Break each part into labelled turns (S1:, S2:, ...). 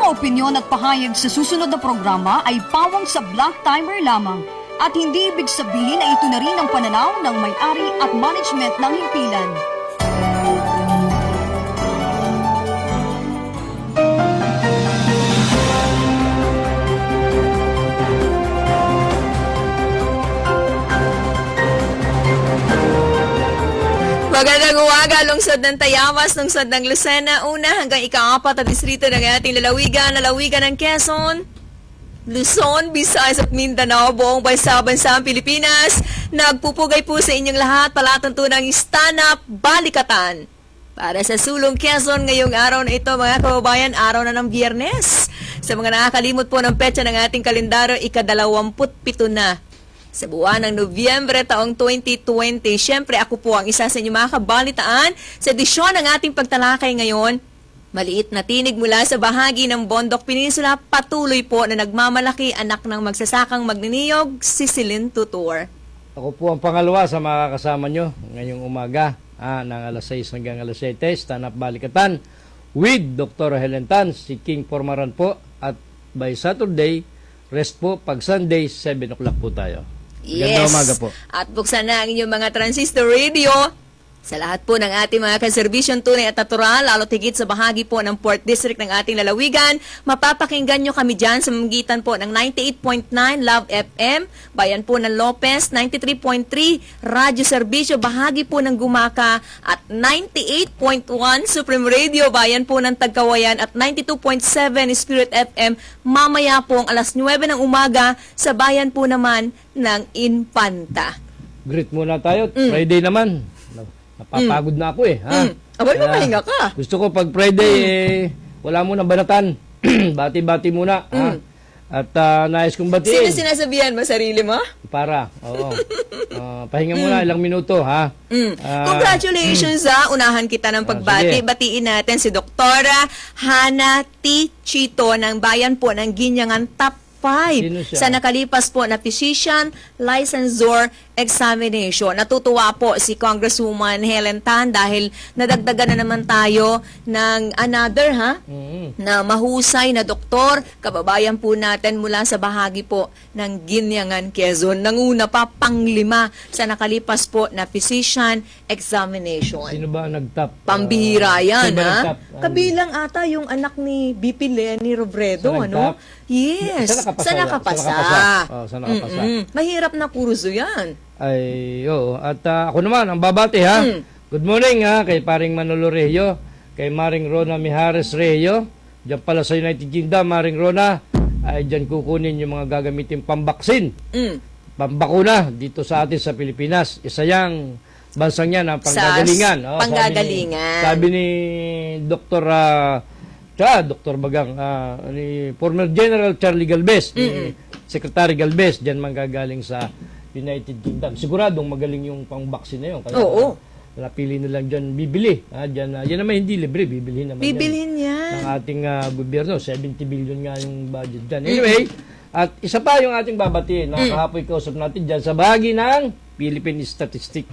S1: mga opinyon at pahayag sa susunod na programa ay pawang sa Black Timer lamang at hindi ibig sabihin na ito na rin ang pananaw ng may-ari at management ng himpilan.
S2: Magandang umaga, lungsod ng Tayamas, lungsod ng Lucena, una hanggang ika-4 na distrito ng ating lalawigan ng Quezon, Luzon, Visayas at Mindanao, buong bansa-bansang Pilipinas. Nagpupugay po sa inyong lahat, palatuntunang stand-up balikatan. Para sa Sulong Quezon, ngayong araw na ito, mga kababayan, araw na ng Biyernes. Sa mga nakakalimot po ng petsa ng ating kalendaryo, ika-27 na. Sa buwan ng Nobyembre taong 2020, syempre ako po ang isa sa inyong mga kabalitaan sa edisyon ng ating pagtalakay ngayon. Maliit na tinig mula sa bahagi ng Bondok Peninsula, patuloy po na nagmamalaki anak ng magsasakang magniniyog, si Celine Tutor.
S3: Ako po ang pangalawa sa mga kasama nyo ngayong umaga ng alas 6 hanggang alas 7, stand-up balikatan with Dr. Helen Tan, si King Formaran po, at by Saturday, rest po, pag Sunday, 7 o'clock po tayo.
S2: Yes.
S3: Ganda umaga po.
S2: At buksan na ang inyong mga transistor radio sa lahat po ng ating mga kaserbisyong tunay at natural, lalo tigit sa bahagi po ng Port District ng ating lalawigan. Mapapakinggan nyo kami dyan sa mamagitan po ng 98.9 Love FM, bayan po ng Lopez, 93.3 Radyo Serbisyo, bahagi po ng Gumaka, at 98.1 Supreme Radio, bayan po ng Tagkawayan, at 92.7 Spirit FM, mamaya po ang alas 9 ng umaga sa bayan po naman ng Infanta.
S3: Greet muna tayo. Friday naman. Napapagod na ako eh. Ha?
S2: Abay, mamahinga ka.
S3: Gusto ko pag Friday, wala muna banatan. Bati-bati muna. Ha? At nais kong batiin.
S2: Sino sinasabihan mo? Sarili mo?
S3: Para, oo. Pahinga muna ilang minuto, ha?
S2: Congratulations ha. Unahan kita ng pagbati.
S3: Sige.
S2: Batiin natin si Doktora Hana T. Chito ng bayan po ng Ginyangan Top 5
S3: siya?
S2: sa nakalipas po na physician licensure examination. Natutuwa po si Congresswoman Helen Tan dahil nadagdagan na naman tayo ng another na mahusay na doktor, kababayan po natin mula sa bahagi po ng Ginyangan, Quezon. Nanguna pa, panglima sa nakalipas po na physician examination.
S3: Sino ba nag-top?
S2: Pambihira yan,
S3: sino ba
S2: ha?
S3: nag-top?
S2: Kabilang ata yung anak ni BP Lenny Robredo,
S3: Sa
S2: ano?
S3: nag-top?
S2: Yes.
S3: Sa nakapasa. Sa nakapasa.
S2: Mahirap na kurso yan.
S3: Ay, oo. At ako naman, ang babati ha. Good morning ha, kay paring Manolo Rehio, kay Maring Rona Mijares Rehio. Diyan pala sa United Kingdom, Maring Rona, ay diyan kukunin yung mga gagamitin pambaksin. Pambakuna dito sa atin sa Pilipinas. Isa yang bansang yan ang panggagalingan.
S2: Panggagalingan.
S3: Sabi ni Dr. Dr. Bagang, ni former General Charlie Galvez, ni Secretary Galvez, diyan manggagaling sa United Kingdom. Siguradong magaling yung pang-vaccine na yun. Kaya,
S2: Oo.
S3: napili na lang dyan bibili. Yan naman hindi libre, bibilhin naman
S2: Bibilhin yan.
S3: ng ating gobyerno. 70 billion nga yung budget dyan. Anyway, at isa pa yung ating babatiin. Kahapon kausap natin dyan sa bahagi ng Philippine Statistic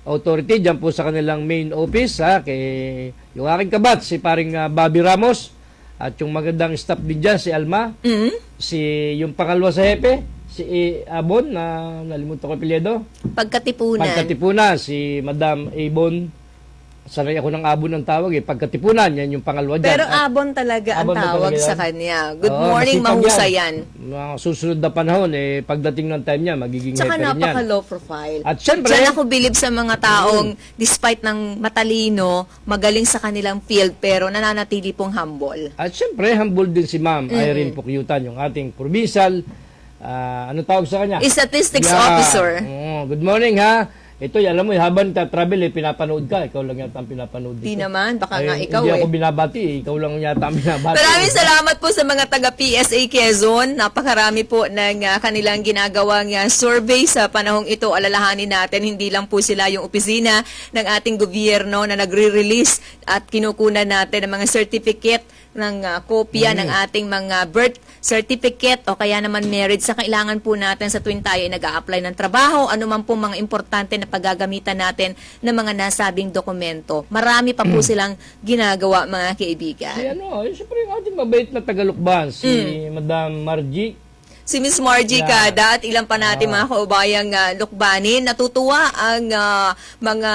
S3: Authority, dyan po sa kanilang main office, kay yung aking kabat, si paring Bobby Ramos, at yung magandang staff din dyan, si Alma, si yung pangalawa sa hepe, si Abon, na nalimutan ko apelyido. Pagkatipunan, si Madam Abon. Sanay ako ng Abon ng tawag Pagkatipunan, yan yung pangalawa dyan.
S2: Pero Abon talaga ang
S3: Abon
S2: tawag
S3: talaga
S2: sa
S3: yan.
S2: kanya. Good
S3: Oo,
S2: morning,
S3: masipag
S2: mahusay yan.
S3: Mga susunod na panahon, pagdating ng time niya, magiging
S2: Tsaka
S3: hepe rin yan.
S2: napaka-low profile.
S3: At syempre,
S2: Diyan ako bilib sa mga taong, despite ng matalino, magaling sa kanilang field, pero nananatili pong humble.
S3: At syempre, humble din si Ma'am Irene Pukyutan, yung ating provincial, ano tawag sa kanya?
S2: Statistics officer.
S3: Good morning ha. Ito, alam mo, habang travel, pinapanood ka. Ikaw lang yata ang pinapanood dito.
S2: Di naman, baka nga ikaw
S3: Hindi ako binabati, ikaw lang yata ang binabati.
S2: Maraming salamat po sa mga taga-PSA Quezon. Napakarami po ng kanilang ginagawang survey sa panahong ito. Alalahanin natin, hindi lang po sila yung opisina ng ating gobyerno na nagre-release at kinukunan natin ng mga certificate ng kopya ng ating mga birth certificate o kaya naman marriage sa kailangan po natin sa tuwing tayo ay nag-a-apply ng trabaho, anuman po mga importante na na paggagamitan natin ng mga nasabing dokumento. Marami pa po silang ginagawa, mga kaibigan.
S3: Si siyempre yung ating mabait na Tagalukban, si Madam Margie.
S2: Si Miss Margie
S3: Yeah.
S2: Cada at ilang pa natin mga kaubayang lukbanin. Natutuwa ang mga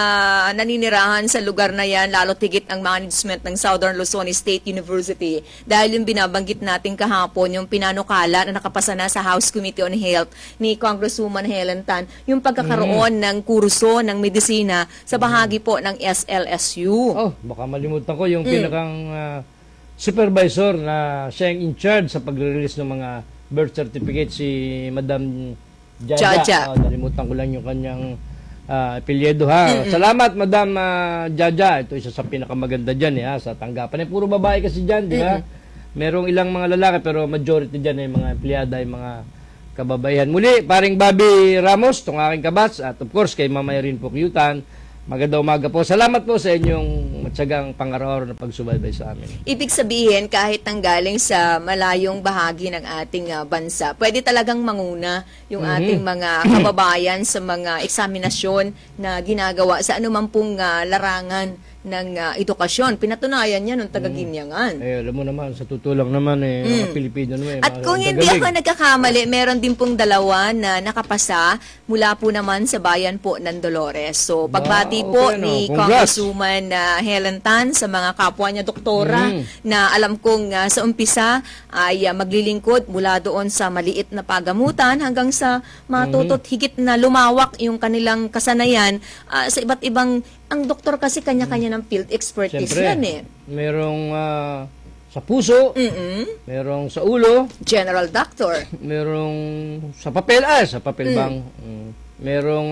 S2: naninirahan sa lugar na yan, lalo tigit ang management ng Southern Luzon State University. Dahil yung binabanggit natin kahapon, yung pinanukala na nakapasa na sa House Committee on Health ni Congresswoman Helen Tan, yung pagkakaroon ng kurso ng medisina sa bahagi po ng SLSU.
S3: Oh, baka malimutan ko yung pinakang supervisor na siya yung in charge sa pagre-release ng mga birth certificate, si Madam Jaja.
S2: Jaja.
S3: Nalimutan ko lang yung kanyang apelyido ha. Salamat Madam Jaja. Ito isa sa pinakamaganda dyan sa tanggapan. Puro babae kasi dyan, di ba? Merong ilang mga lalaki pero majority dyan ay mga empleyada, ay mga kababaihan. Muli, paring Bobby Ramos, itong aking kabats, at of course kay Mama Irene Pukyutan. Magandang umaga po. Salamat po sa inyong matyagang pang-araw-araw na pagsubaybay sa amin.
S2: Ibig sabihin, kahit nanggaling sa malayong bahagi ng ating bansa, pwede talagang manguna yung ating mga kababayan sa mga eksaminasyon na ginagawa sa anumang pong larangan ng edukasyon. Pinatunayan niya nung taga-Ginyangan.
S3: Alam mo naman, sa tutulong naman mga Pilipino naman.
S2: At kung hindi ako nagkakamali, meron din pong dalawa na nakapasa mula po naman sa bayan po ng Dolores. So, pagbati po ni Congresswoman Helen Tan sa mga kapwa niya doktora na alam kong sa umpisa ay maglilingkod mula doon sa maliit na pagamutan hanggang sa matutot higit na lumawak yung kanilang kasanayan sa iba't ibang. Ang doktor kasi kanya-kanya ng field expertise
S3: Siyempre,
S2: yan
S3: merong sa puso, merong sa ulo,
S2: General doctor.
S3: merong sa papel, sa papel bang, merong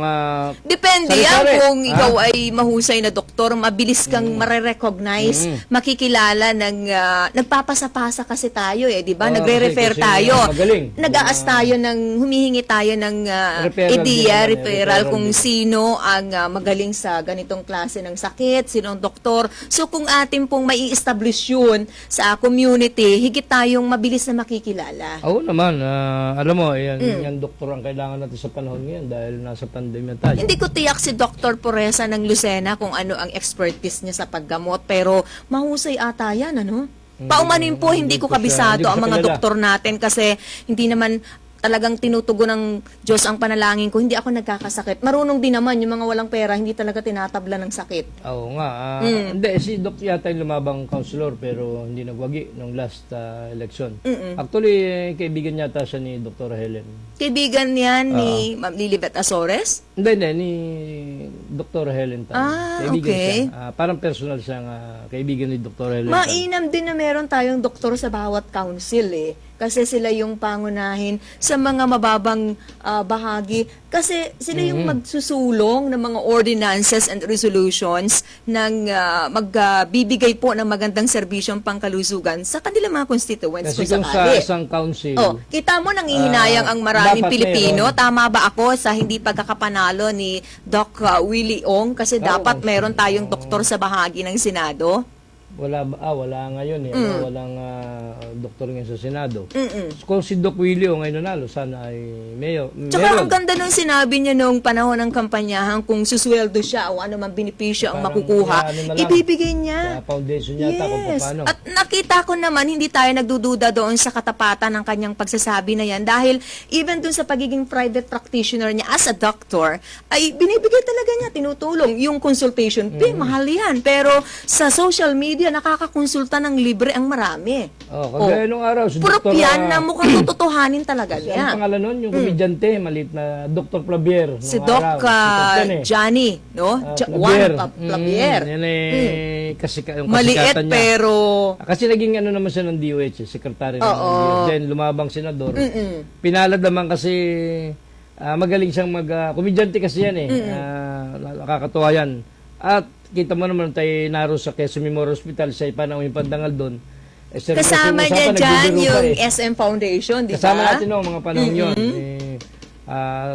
S2: Depende yan kung ikaw ay mahusay na doktor, mabilis kang marerecognize, makikilala ng nagpapasa-pasa kasi tayo di ba? Nagre-refer
S3: kasi
S2: tayo.
S3: magaling.
S2: Nag-aas tayo humihingi tayo ng referral kung sino ang magaling sa ganitong klase ng sakit, sinong doktor. So kung atin pong mai establish yun sa community, higit tayong mabilis na makikilala.
S3: Oo naman, alam mo, yan doktor ang kailangan natin sa panahon ngayon dahil nasa pandemya tayo.
S2: Hindi ko tiyak si Dr. Poresa ng Lucena kung ano ang expertise niya sa paggamot, pero mahusay ata yan, ano? Paumanin po, hindi ko kabisado ang mga doktor natin kasi hindi naman talagang tinutugon ng Diyos ang panalangin ko. Hindi ako nagkakasakit. Marunong din naman yung mga walang pera, hindi talaga tinatabla ng sakit.
S3: Oo nga. Hindi, si Doc yata yung lumabang counselor pero hindi nagwagi nung last election. Actually, kaibigan yata siya ni Dr. Helen.
S2: Kaibigan yan ni Ma'am Lilibet Azores?
S3: Hindi, ni Dr. Helen. Kaibigan
S2: okay.
S3: siya. Parang personal siyang kaibigan ni Dr. Helen.
S2: Mainam din na meron tayong doktor sa bawat council kasi sila yung pangunahin sa mga mababang bahagi. Kasi sila yung magsusulong ng mga ordinances and resolutions ng magbibigay po ng magandang serbisyong pangkalusugan sa kanilang mga constituents.
S3: Kasi kung sa isang council,
S2: kita mo nangihinayang ang maraming
S3: dapat
S2: Pilipino. Tama ba ako sa hindi pagkakapanalo ni Doc Willie Ong? Kasi dapat meron tayong doktor sa bahagi ng Senado.
S3: wala ngayon walang doktor ngayon sa Senado. Kung si Doc Willie ngayon nanalo, sana ay mayor.
S2: Tsaka ang ganda nung sinabi niya nung panahon ng kampanyahan, kung susweldo siya o ano man benepisyo ang makukuha, ibibigay niya.
S3: Sa foundation yata kung paano.
S2: At nakita ko naman, hindi tayo nagdududa doon sa katapatan ng kanyang pagsasabi na yan dahil even doon sa pagiging private practitioner niya as a doctor, ay binibigay talaga niya, tinutulong. Yung consultation fee, mahal yan. Pero sa social media, nakakakonsulta ng libre ang marami.
S3: Kagaya nung araw, si
S2: Purok yan na mukhang tututuhanin talaga niya.
S3: Ang pangalan nun, yung komedyante, maliit na Dr. Plavier.
S2: Si Doc Johnny, no? Juan Plavier.
S3: Yan kasi yung
S2: maliit
S3: kasikatan niya.
S2: pero...
S3: Kasi naging ano naman siya ng DOH, secretary ng DOH. Then lumabang senador. Pinalad naman kasi magaling siyang komedyante kasi yan nakakatuwa yan. At kita mo naman tayo naroon sa Quezon Memorial Hospital sa panahon yung pandangal doon.
S2: Kasama niya dyan yung SM Foundation, di ba?
S3: Kasama natin mga panahon yun.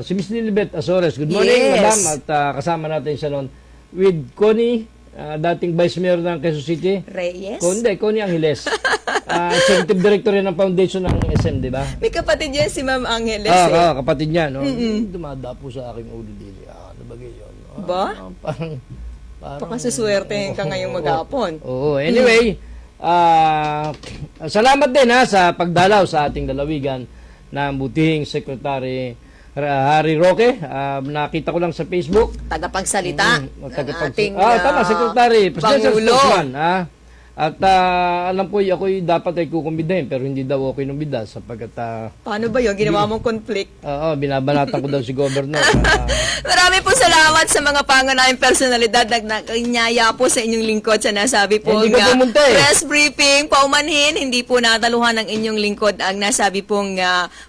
S3: Si Miss Lilibet Azores. Good morning, madam. At kasama natin siya noon with Connie, dating Vice Mayor ng Quezon City.
S2: Reyes?
S3: Connie Angeles. Executive Director yan ng Foundation ng SM, di ba?
S2: May kapatid yan si Ma'am Angeles.
S3: Kapatid niya. No? Dumadapo sa aking ulo din. Ano bagay yun?
S2: Aba,
S3: Parang
S2: pakasaswertehin ka ngayong maghapon.
S3: Oo, anyway, salamat din sa pagdalaw sa ating lalawigan ng butihing Secretary Harry Roque. Nakita ko lang sa Facebook.
S2: Tagapagsalita ng ating
S3: tama, Secretary. Presidential
S2: Pangulo.
S3: spokesman. At alam ko, ako'y dapat ay kukumbidahin, pero hindi daw ako inumbida sapagkat
S2: Paano ba yun? Ginawa mong conflict?
S3: binabanatan ko daw si Governor.
S2: Marami po salamat sa mga pangunahing personalidad na nagnyaya po sa inyong lingkod sa nasabi po
S3: Hindi ka pumunta
S2: press briefing. Paumanhin, hindi po nataluhan ng inyong lingkod ang nasabi pong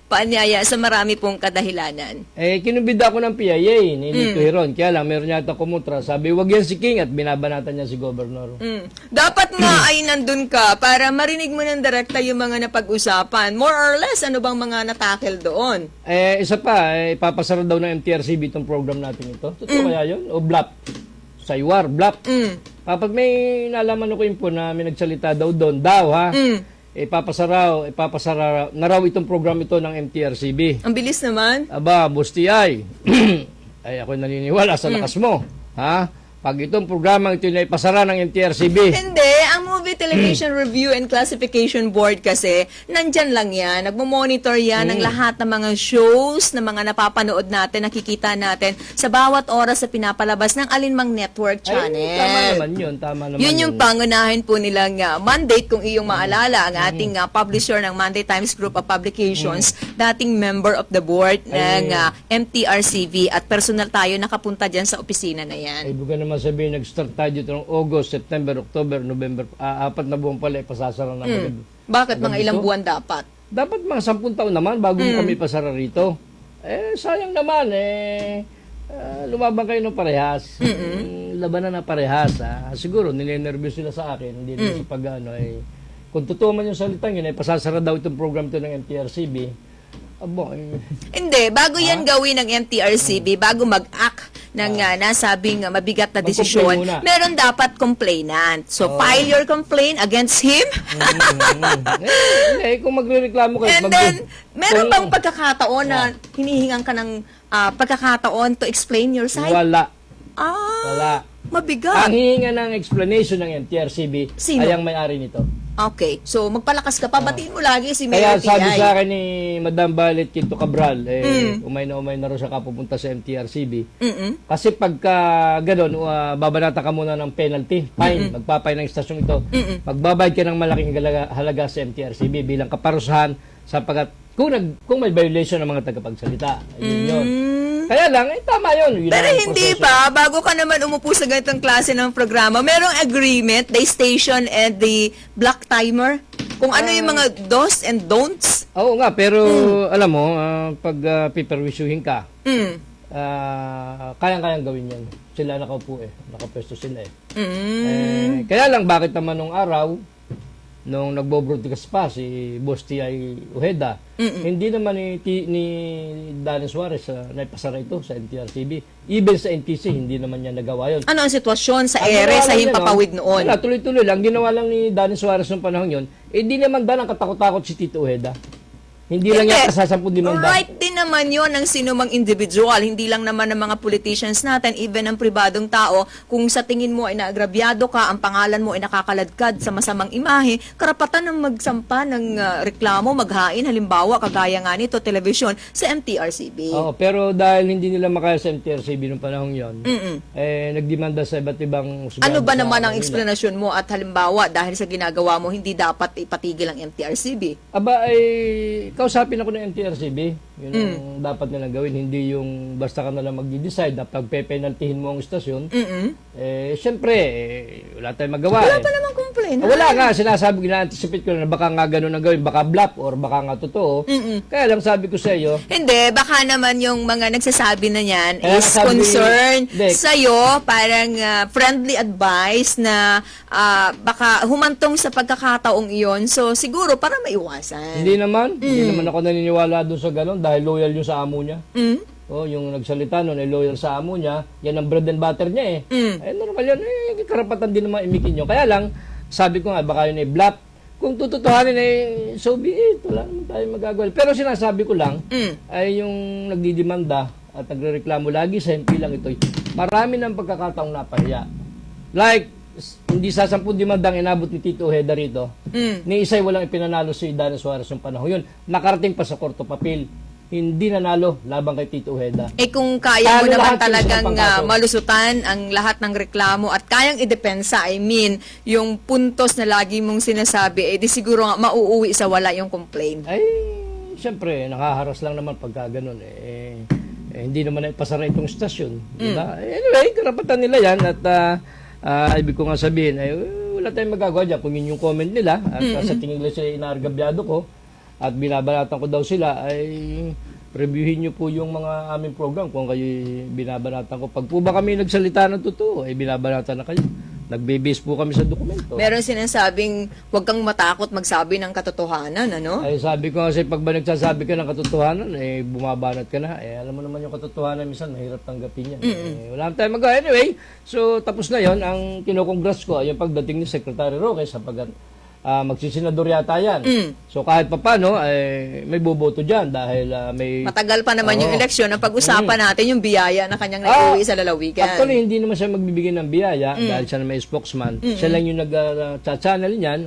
S2: paanyaya sa marami pong kadahilanan.
S3: Kinumbida ko ng PIA ni Nito Hiron. Kaya lang, meron yata kumutra. Sabi, wag yan si King at binabanatan niya si Governor.
S2: Dapat nga ay nandun ka para marinig mo ng direkta yung mga napag-usapan. More or less, ano bang mga natakil doon?
S3: Isa pa, ipapasara daw ng MTRCB itong program natin ito. Totoo kaya yun? O BLAP? Saywar, BLAP. Kapag may nalaman ako po na may nagsalita daw doon, ipapasara na raw itong program ito ng MTRCB.
S2: Ang bilis naman.
S3: Aba, Busti ay ako naniniwala sa lakas mo. Ha? Pag itong programang ito na ipasara ng MTRCB.
S2: Hindi. Ang Movie Television Review and Classification Board kasi, nandyan lang yan. Nagmo-monitor yan ng lahat ng mga shows na mga napapanood natin, nakikita natin sa bawat oras sa pinapalabas ng alinmang network channel.
S3: Tama naman yun. Tama naman
S2: Yun yung pangunahin po nilang mandate, kung iyong maalala, ang ating publisher ng Monday Times Group of Publications, dating member of the board ng MTRCB, at personal tayo nakapunta dyan sa opisina na yan.
S3: Ay, buka naman sabihin, nag-start tayo dito ng August, September, October, November, 4 na buwan pala ipasasara na agad.
S2: Bakit mga ilang buwan dapat?
S3: Dapat mga 10 taon naman bago kami ipasara rito. Sayang naman, lumabang kayo ng parehas. Labanan na parehas. Siguro, nilenervyos sila sa akin. Hindi na sa kung totoo man yung salitang yun, pasasara daw itong program to ng MTRCB.
S2: Hindi, bago yan gawin ng MTRCB, bago mag-act ng nasabing mabigat na desisyon,
S3: muna.
S2: meron dapat complainant. So, file your complaint against him.
S3: Kung magrereklamo kayo.
S2: And then, meron bang pagkakataon na hinihingan ka ng pagkakataon to explain your side?
S3: Wala.
S2: Wala. Mabigat.
S3: Ang hihinga ng explanation ng MTRCB
S2: Sino?
S3: ay ang may-ari nito.
S2: Okay. So, magpalakas ka pa. Batiin mo lagi si
S3: Kaya
S2: Mayor
S3: sabi
S2: T.I.
S3: sa akin ni Madam Balit Quinto Cabral, umay na rin siya kapupunta sa MTRCB. Kasi pagka gano'n, babanata ka muna ng penalty, fine, magpapay ng istasyon ito. Magbabayad ka ng malaking halaga sa MTRCB bilang kaparusahan sapagkat kung may violation ng mga tagapagsalita. Yun. Kaya lang, tama yun.
S2: Pero hindi pa, bago ka naman umupo sa ganitong klase ng programa, merong agreement, the station and the block timer, kung ano yung mga do's and don'ts.
S3: Oo nga, pero alam mo, pag piperwisyuhin ka, kayang-kayang gawin yan. Sila nakaupo nakapwesto sila kaya lang, bakit naman nung araw, nung nagbo-broadcast pa si Boss T.I. Ojeda, hindi naman ni Danny Suarez naipasara ito sa MTRCB. Even sa NTC, hindi naman niya nagawa yun.
S2: Ano ang sitwasyon sa ere, sa himpapawid noon?
S3: Wala, tuloy-tuloy lang. Ginawa lang ni Danny Suarez nung panahon yun. Di naman ba nang katakot-takot si Tito Ojeda? Hindi lang yan kasasampung demanda.
S2: Right din naman yun ng sinumang individual. Hindi lang naman ng mga politicians natin, even ng pribadong tao. Kung sa tingin mo ay naagrabyado ka, ang pangalan mo ay nakakaladkad sa masamang imahe, karapatan ng magsampa ng reklamo, maghain, halimbawa, kagaya nga nito, television, sa MTRCB.
S3: Oo, pero dahil hindi nila makaya sa MTRCB nung panahon yon, nagdemanda sa iba't ibang husgahan.
S2: Ano ba naman ang
S3: nila.
S2: eksplanasyon mo at halimbawa, dahil sa ginagawa mo, hindi dapat ipatigil ang MTRCB?
S3: Kausapin ako ng MTRCB. Yun ang dapat nilang gawin. Hindi yung basta ka na lang mag-decide na pagpe-penaltihin mo ang istasyon. Siyempre, wala tayong magawa.
S2: Wala pa naman complaint.
S3: Wala nga. Sinasabi ko, na-anticipate ko na baka nga ganun ang gawin. Baka bluff or baka nga totoo. Kaya lang sabi ko sa iyo.
S2: Hindi, baka naman yung mga nagsasabi na yan
S3: Kaya
S2: is
S3: sabi-
S2: concern
S3: Hindi.
S2: sa'yo, parang friendly advice na baka humantong sa pagkakataong iyon. So, siguro, para maiwasan.
S3: Hindi naman. Hindi naman ako naniniwala doon sa ganun dahil loyal yung sa amo niya. Yung nagsalita nun ay loyal sa amo niya. Yan ang bread and butter niya normal yan. Karapatan din naman imikin nyo. Kaya lang, sabi ko nga, baka yun ay bluff. Kung tututuhanin so be it. Wala naman tayo magagawa. Pero sinasabi ko lang, ay yung nagdidemanda at nagrereklamo lagi sa MP lang ito, marami ng pagkakataong napahiya. Like, hindi sa 10 demandang inabot ni Tito Ojeda rito, ni isa'y walang ipinanalo si Dana Suarez yung panahon yun. Nakarating pa sa Korte Papel. Hindi nanalo laban kay Tito Ojeda.
S2: Kung kaya mo
S3: Talo
S2: naman
S3: lahat yung
S2: talagang
S3: isang pangkaso.
S2: malusutan ang lahat ng reklamo at kayang idepensa, yung puntos na lagi mong sinasabi, di siguro nga mauuwi sa wala yung complaint.
S3: Ay, siyempre, nakaharas lang naman pagka ganun. Hindi naman ipasara itong stasyon. Diba? Anyway, karapatan nila yan at ibig ko nga sabihin, wala tayong magagawa dyan. Kung yun yung comment nila at sa tingin nila sila inaargabyado ko at binabanatan ko daw sila, ay reviewin nyo po yung mga aming program kung kayo binabanatan ko. Pag po ba kami nagsalita ng totoo, ay binabanatan na kayo. Nagbe-base po kami sa dokumento.
S2: Meron sinasabing huwag kang matakot magsabi ng katotohanan, ano?
S3: Ay sabi ko kasi pag ba nagsasabi ka ng katotohanan, bumabanat ka na. Alam mo naman yung katotohanan, minsan mahirap tanggapin yan. Wala na tayong magawa. Anyway, so tapos na yon. Ang kinokongres ko ay yung pagdating ni Secretary Roque sapagkat magsisenador yata yan. So kahit papano, may boboto dyan dahil may...
S2: Matagal pa naman yung eleksyon. Ang pag-usapan natin yung biyaya na kanyang naiuwi sa lalawigan.
S3: Actually, hindi naman siya magbibigay ng biyaya dahil siya na may spokesman. Siya lang yung nag-channel niyan.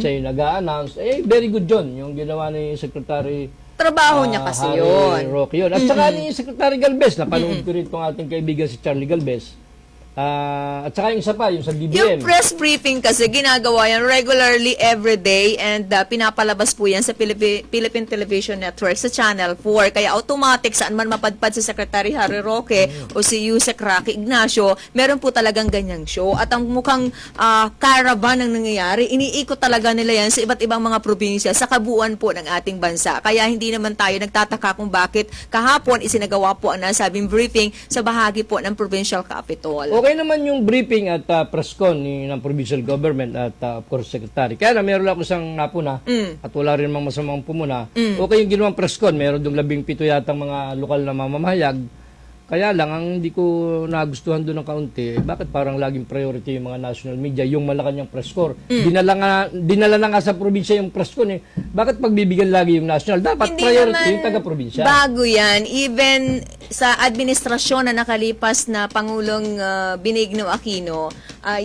S3: Siya yung nag-a-announce. Very good yun. Yung ginawa ni Secretary
S2: trabaho niya kasi
S3: Harry
S2: yun.
S3: Roque yun. At saka ni Secretary Galvez, napanood ko rin itong ating kaibigan si Charlie Galvez. At saka yung isa pa, yung sa DBM.
S2: Yung press briefing kasi ginagawa yan regularly every day and pinapalabas po yan sa Philippine Television Network sa Channel 4. Kaya automatic saan man mapadpad si Secretary Harry Roque o si Yusek Roque Ignacio, meron po talagang ganyang show. At ang mukhang caravan ang nangyayari, iniikot talaga nila yan sa iba't ibang mga probinsya sa kabuuan po ng ating bansa. Kaya hindi naman tayo nagtataka kung bakit kahapon isinagawa po ang nasabing briefing sa bahagi po ng provincial capital.
S3: Okay naman yung briefing at press con ng provincial government at of course secretary. Kaya na meron lang ako isang napuna at wala rin mang masamang pumuna. Okay yung ginawang press con, meron dong 17 yatang mga lokal na mamamahayag. Kaya lang, ang hindi ko nagustuhan doon ng kaunti, bakit parang laging priority yung mga national media, yung Malacanang press corps. Dinala na nga sa probinsya yung press corps. Bakit pagbibigyan lagi yung national? Dapat
S2: Hindi
S3: priority
S2: naman
S3: yung taga-probinsya.
S2: bago yan. Even sa administrasyon na nakalipas na Pangulong Benigno Aquino,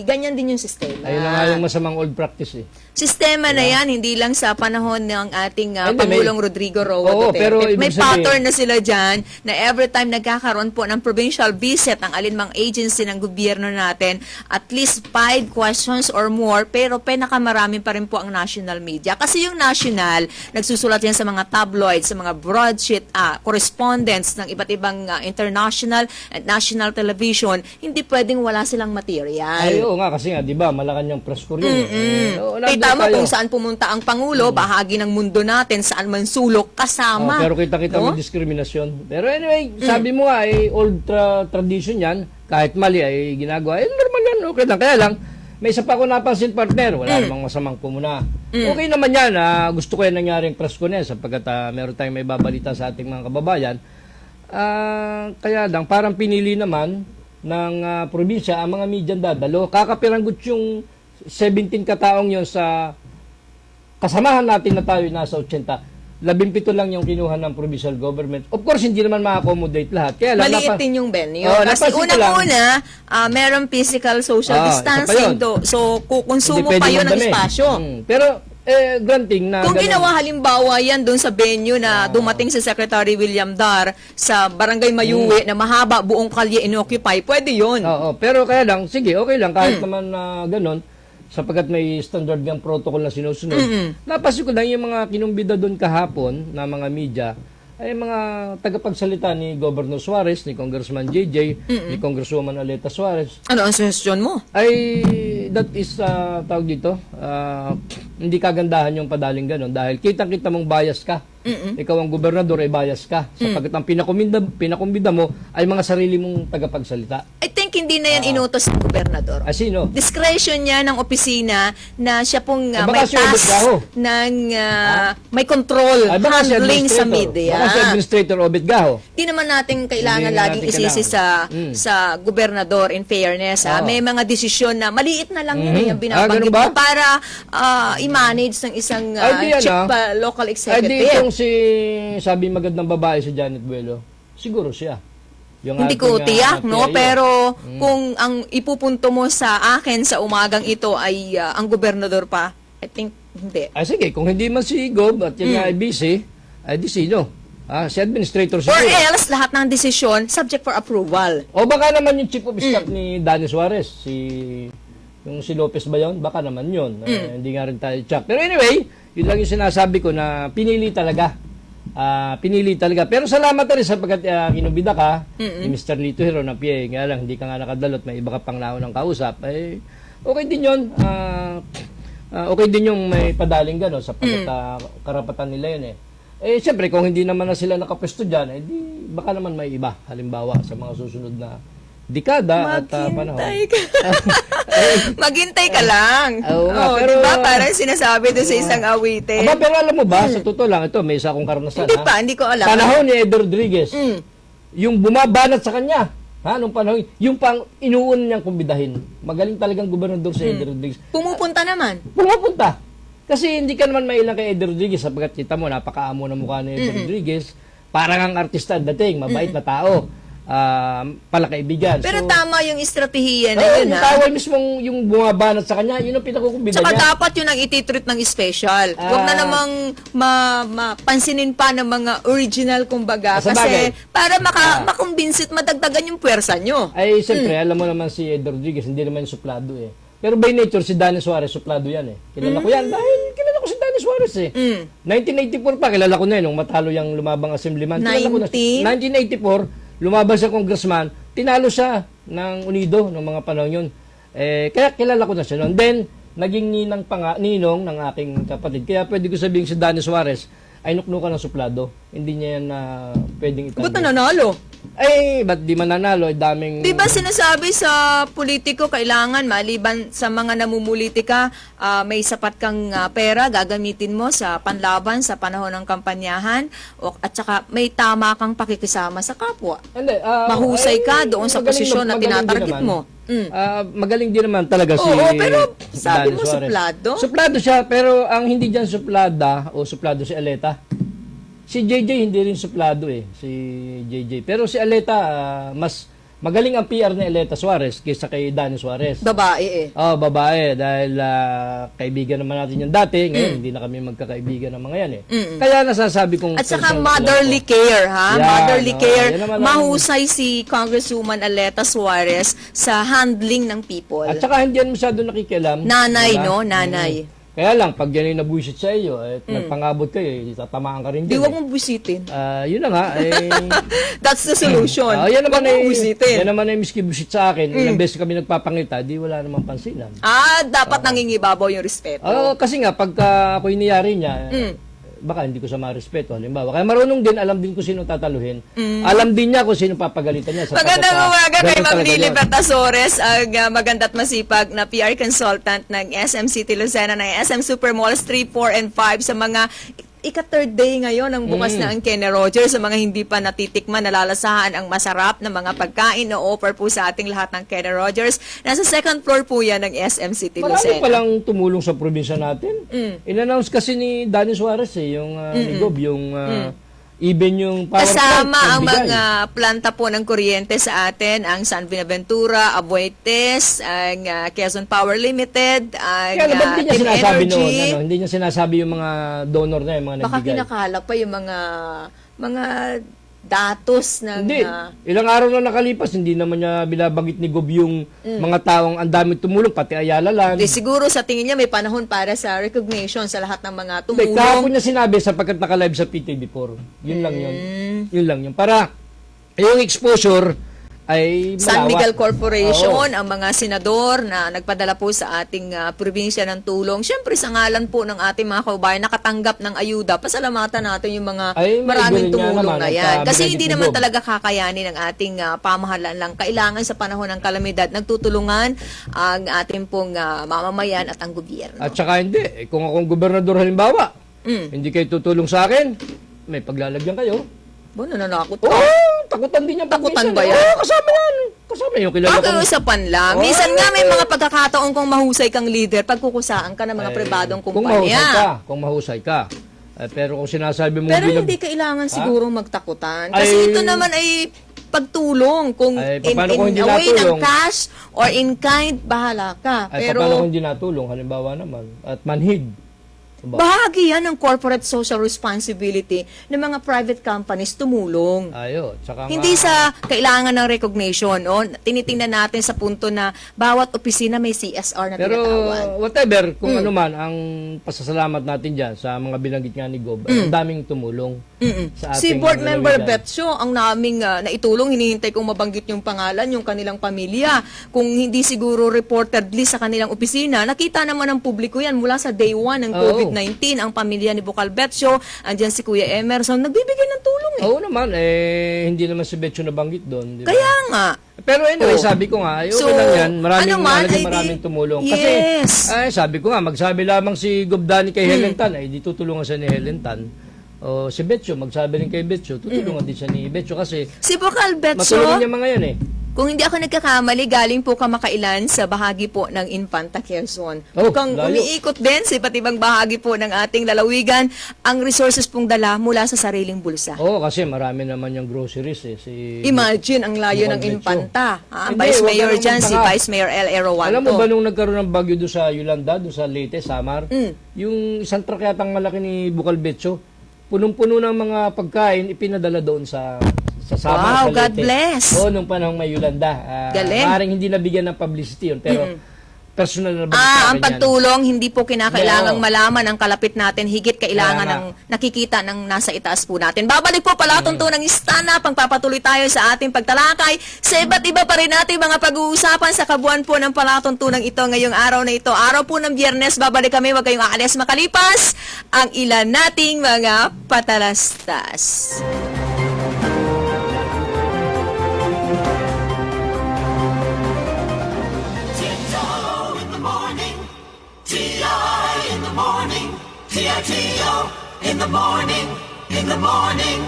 S2: ganyan din yung sistema.
S3: Ayun na nga yung masamang old practice eh.
S2: Sistema na yan, hindi lang sa panahon ng ating
S3: Hindi,
S2: Pangulong Rodrigo Roa
S3: Oo,
S2: Duterte.
S3: pero ibig
S2: May
S3: sabihin-
S2: pattern na sila dyan na every time nagkakaroon po ng provincial visit ng alinmang agency ng gobyerno natin, at least 5 questions or more, pero pinakamarami pa rin po ang national media. Kasi yung national, nagsusulat yan sa mga tabloids, sa mga broadsheet, correspondence ng iba't ibang international at national television, hindi pwedeng wala silang material.
S3: Ay, oo nga, kasi nga, di ba, Malacanang press corps yun.
S2: Tama kung saan pumunta ang Pangulo, bahagi ng mundo natin, saan man sulok, kasama.
S3: Pero kita-kita may diskriminasyon. Pero anyway, sabi mo nga, old tradition yan, kahit mali ay ginagawa, normal yan, okay lang. Kaya lang, may isa pa ako napansin, partner, wala namang masamang pumuna. Okay naman yan, gusto ko yan nangyaring press ko na sapagkat meron tayong may babalita sa ating mga kababayan. Kaya lang, parang pinili naman ng probinsya ang mga medyang dadalo. Kakapiranggot yung 17 kataong yon sa kasamahan natin na tayo nasa 80. 17 lang yung kinuha ng provincial government. Of course, hindi naman ma-accommodate lahat. Kaya lang,
S2: Maliit din yung venue.
S3: Oo,
S2: Kasi
S3: napansin ko
S2: unang-una, merong physical social
S3: isa pa
S2: distancing.
S3: yun.
S2: So, kukonsumo
S3: Hindi
S2: pa
S3: pwede
S2: yun ng
S3: magdami.
S2: espasyo.
S3: Pero, granting na...
S2: Kung
S3: ganun.
S2: ginawa halimbawa yan doon sa venue na dumating si Secretary William Dar sa Barangay Mayuwi na mahaba buong kalye inoccupy, pwede yun.
S3: Oo, pero kaya lang, sige, okay lang, kahit naman na ganun, sapagkat may standard ng protocol na sinusunod. Napansin ko lang yung mga kinumbida doon kahapon na mga media, ay mga tagapagsalita ni Governor Suarez, ni Congressman JJ, ni Congresswoman Aleta Suarez.
S2: Ano ang suggestion mo?
S3: Ay, that is, tawag dito, hindi kagandahan yung padaling ganun dahil kitang-kita mong bias ka. Ikaw ang gobernador ay bias ka. Sapagkat ang pinakumbida mo ay mga sarili mong tagapagsalita.
S2: I think hindi na yan inutos ng gobernador.
S3: Sino?
S2: Discretion niya ng opisina na siya pong may
S3: baka si Obed
S2: task
S3: Gaho.
S2: ng may control,
S3: Ay, baka si
S2: handling sa
S3: administrator.
S2: media.
S3: Baka si Administrator Obed Gaho.
S2: Di naman natin kailangan
S3: Hindi
S2: laging
S3: natin
S2: isisi
S3: kailangan.
S2: sa gobernador in fairness.
S3: Oo.
S2: May mga desisyon na maliit na lang yun yung
S3: ganun
S2: binabanggit
S3: ba?
S2: mo para i-manage ng isang
S3: Ay, di
S2: chief
S3: ano?
S2: local
S3: Ay, di
S2: executive.
S3: itong si, sabi magandang babae si Janet Buelo, siguro siya.
S2: Hindi ko tiyak, no?
S3: PIO.
S2: Pero kung ang ipupunto mo sa akin sa umagang ito ay ang gobernador pa, I think hindi.
S3: Sige, kung hindi man si Gob at yung ay busy, ay di sino? Si administrator
S2: Or
S3: siguro.
S2: else, lahat ng desisyon subject for approval.
S3: O baka naman yung chief of staff ni Danny Suarez, yung si Lopez ba yun? Baka naman yun. Hindi nga rin tayo check. Pero anyway, yun lang yung sinasabi ko na pinili talaga. Pero salamat na rin sapagkat kinubida ka ni Mr. Lito Hero na PA. Nga lang, hindi ka nga nakadalot, may iba ka pang naon ng kausap. Okay din yun. Okay din yung may padaling gano'n sapagkat karapatan nila yun siyempre, kung hindi naman na sila nakapwesto dyan, di baka naman may iba. Halimbawa, sa mga susunod na dekada at panahon.
S2: Maghintay ka. Maghintay ka lang.
S3: Oo nga, pero
S2: diba? Parang sinasabi doon sa isang awitin.
S3: Pero alam mo ba, sa totoo lang, ito, may isa akong karanasan.
S2: Hindi ko alam.
S3: Panahon ni Eder Rodriguez, yung bumabanat sa kanya, nung panahon, yung pang inuun niyang kumbidahin. Magaling talagang gobernador si Eder Rodriguez.
S2: Pumupunta naman.
S3: Pumapunta. Kasi hindi ka naman mailang kay Eder Rodriguez sapagkat kita mo, napakaamo ng mukha ni Eder Rodriguez. Parang ang artista dating, mabait na tao. Palakaibigan.
S2: Pero
S3: So,
S2: tama yung estratehiya na yun,
S3: yung
S2: ha?
S3: tawag mismong yung bumabanat sa kanya, yun ang pinakukumbida
S2: Tsaka
S3: niya.
S2: dapat yun ang ititreat ng special. Huwag na namang mapansinin pa ng mga original, kumbaga.
S3: Sa
S2: Kasi
S3: bagay.
S2: para makumbinsit, madagdagan yung puwersa nyo.
S3: Siyempre, alam mo naman si Eder Rodriguez, hindi naman yung suplado Pero by nature, si Danny Suarez, suplado yan Kilala ko yan dahil kilala ko si Danny Suarez 1984 pa, kilala ko na nung matalo yung lumabang assemblyman. Kilala ko na, 1984, lumaban sa congressman, tinalo siya ng Unido ng mga panahon yun. Kaya kilala ko na siya noon. Then, naging ninong ng aking kapatid. Kaya pwede ko sabihin si Danny Suarez ay nuknukan ng suplado. Hindi niya yan pwedeng itabi.
S2: Ba't nanalo?
S3: Ba't di mananalo? Daming...
S2: Di ba sinasabi sa politiko, kailangan maliban sa mga namumulitika, may sapat kang pera, gagamitin mo sa panlaban sa panahon ng kampanyahan, at saka may tama kang pakikisama sa kapwa.
S3: Hindi,
S2: Mahusay ka doon sa posisyon na tinatarget mo.
S3: Magaling din naman talaga si
S2: Oo, pero sabi
S3: Danny
S2: mo
S3: Suarez.
S2: suplado?
S3: Suplado siya, pero ang hindi dyan suplada o suplado si Aleta. Si JJ hindi rin suplado si JJ. Pero si Aleta, mas magaling ang PR ni Aleta Suarez kaysa kay Danny Suarez.
S2: Babae
S3: Babae. Dahil kaibigan naman natin yan dati. Ngayon, hindi na kami magkakaibigan ng mga yan Kaya nasasabi kong...
S2: At saka
S3: personal
S2: motherly care, ha?
S3: Yan,
S2: Motherly care.
S3: yan naman ang-
S2: Mahusay si Congresswoman Aleta Suarez sa handling ng people.
S3: At saka hindi yan masyado nakikialam.
S2: Nanay,
S3: Diba?
S2: no? Nanay.
S3: Kaya lang, pag yan ay nabuisit sa iyo, at nagpangabot kayo, tatamaan ka rin
S2: Di
S3: dyan.
S2: wag mong busitin.
S3: Yun na nga.
S2: That's the solution.
S3: Yan naman
S2: Wag mong busitin.
S3: yan naman ay miski busit sa akin. Ilang beses kami nagpapangita, di wala namang pansinan.
S2: Dapat nangingibabaw yung respeto.
S3: Kasi nga, pagka ako iniyari niya, baka hindi ko siya marespeto. Halimbawa, kaya marunong din, alam din ko sino tataluhin. Alam din niya kung sino papagalitan niya.
S2: Magandang umaga kay
S3: ganun
S2: Ma'am
S3: talaga
S2: Lily
S3: yun.
S2: Bertasores, ang maganda't masipag na PR consultant ng SM City Lucena, ng SM Supermalls 3, 4, and 5 sa mga ika-third day ngayon ang bukas na ang Kenny Rogers. Sa mga hindi pa natitikman, nalalasahan ang masarap na mga pagkain na offer po sa ating lahat ng Kenny Rogers. Nasa second floor po yan ng SM City
S3: Marami
S2: Lucena.
S3: palang tumulong sa probinsya natin. In-announce kasi ni Danny Suarez yung ni Gob, yung even yung power
S2: Kasama
S3: plant,
S2: ang
S3: nagbigay.
S2: mga planta po ng kuryente sa atin, ang San Buenaventura, Aboites, ang Quezon Power Limited, ang
S3: Kaya ba't hindi niya
S2: Team
S3: sinasabi
S2: Energy.
S3: noon? Hindi niya sinasabi yung mga donor na yung mga
S2: Baka
S3: nagbigay.
S2: kinakala pa yung mga datos ng...
S3: Hindi. Ilang araw na nakalipas, hindi naman niya binabanggit ni Gob yung mga taong ang dami tumulong, pati Ayala Land.
S2: Di, siguro sa tingin niya may panahon para sa recognition sa lahat ng mga
S3: Hindi,
S2: tumulong.
S3: kahapon niya sinabi sapagkat naka-live sa PTV4. Yun lang yun. Yun lang yun. Para yung exposure ay
S2: San
S3: malawak.
S2: Miguel Corporation,
S3: Oo.
S2: ang mga senador na nagpadala po sa ating probinsya ng tulong. Siyempre, sa ngalan po ng ating mga kaubayan, nakatanggap ng ayuda. Pasalamatan natin yung mga
S3: Ay,
S2: maraming
S3: maigulin nga
S2: tumulong
S3: naman
S2: na
S3: at,
S2: yan. Kasi
S3: binanggit
S2: hindi
S3: ni
S2: naman
S3: Bob.
S2: talaga kakayanin ng ating pamahalaan lang. Kailangan sa panahon ng kalamidad, nagtutulungan ang ating pong mamamayan at ang gobyerno.
S3: At saka hindi. Kung akong gobernador halimbawa, hindi kayo tutulong sa akin, may paglalagyan kayo.
S2: Bo, nananakot
S3: Oo,
S2: ka.
S3: takutan din yan.
S2: Takutan ba yan?
S3: Oo, kasama yan. Kasama yung kilala ko.
S2: Pag-uusapan lang.
S3: Oo.
S2: Minsan nga may mga pagkakataon kung mahusay kang leader, pagkukusaan ka ng mga pribadong kumpanya.
S3: Kung mahusay ka. Pero kung sinasabi mo
S2: Pero hindi kailangan siguro magtakutan. Kasi
S3: Ay-
S2: ito naman ay pagtulong. Kung
S3: Ay,
S2: in
S3: paano kung hindi
S2: a way ng
S3: natulong?
S2: cash or in kind, bahala ka.
S3: Ay,
S2: Pero
S3: paano kung hindi natulong? Halimbawa naman, at manhid. Diba?
S2: bahagi yan ng corporate social responsibility ng mga private companies tumulong.
S3: Ayo, tsaka
S2: Hindi
S3: nga,
S2: sa kailangan ng recognition. O, tinitingnan natin sa punto na bawat opisina may CSR na
S3: pero
S2: tinatawag.
S3: whatever, kung ano man, ang pasasalamat natin dyan sa mga binanggit nga ni Gob, ang daming tumulong sa
S2: Si
S3: ating
S2: board member
S3: lalawigan.
S2: Betso, ang naming naitulong, hinihintay kong mabanggit yung pangalan, yung kanilang pamilya. Kung hindi siguro reportedly sa kanilang opisina, nakita naman ng publiko yan mula sa day 1 ng
S3: Oo.
S2: COVID-19. Ang pamilya ni Bukal Betso, andyan si Kuya Emerson, nagbibigay ng tulong eh.
S3: Oo naman, hindi naman si Betcho nabanggit doon. Di ba?
S2: Kaya nga.
S3: Pero anyway,
S2: Oo.
S3: sabi ko nga, okay
S2: So,
S3: lang yan. Maraming,
S2: ano man, ay di-
S3: maraming tumulong.
S2: Yes.
S3: Kasi, sabi ko nga, magsabi lamang si Gobdani kay Helen Tan, ay di tutulungan siya ni Helen Tan. O si Betcho, magsabi rin kay Betcho, tutulungan din siya ni Betcho kasi
S2: Si Bukal Betso,
S3: matulungan niya mga yan eh.
S2: kung hindi ako nagkakamali, galing po kamakailan sa bahagi po ng Infanta Quezon.
S3: Oh,
S2: Mukhang
S3: layo.
S2: umiikot din sa iba't ibang bahagi po ng ating lalawigan ang resources pong dala mula sa sariling bulsa.
S3: Oo, kasi marami naman yung groceries eh.
S2: Imagine ang layo
S3: Bukal
S2: ng
S3: Betso.
S2: Infanta.
S3: Hindi,
S2: Vice
S3: wag
S2: Mayor
S3: ka
S2: dyan,
S3: naman
S2: si
S3: tanga.
S2: Vice Mayor L. Erowanto.
S3: Alam mo ba nung nagkaroon ng bagyo doon sa Yolanda, doon sa Leyte, Samar,
S2: Mm.
S3: yung isang truck yatang malaki ni Bukal Betcho, punong-puno ng mga pagkain, ipinadala doon sa Samar,
S2: Wow,
S3: sa Leyte.
S2: God bless.
S3: Oo, nung panahong may Yolanda.
S2: Galing.
S3: Maaaring hindi nabigyan ng publicity yun, pero personal na
S2: Ang
S3: yan.
S2: pagtulong, hindi po kinakailangang
S3: Oo.
S2: malaman ang kalapit natin, higit kailangan
S3: Kaya
S2: ng nakikita ng nasa itaas po natin. Babalik po pala tuntunang istana, pagpapatuloy tayo sa ating pagtalakay sa iba't iba pa rin natin mga pag-uusapan sa kabuuan po ng palatuntunang ito ngayong araw na ito. Araw po ng Biyernes, babalik kami, wag kayong aalis makalipas ang ilan nating mga patalastas.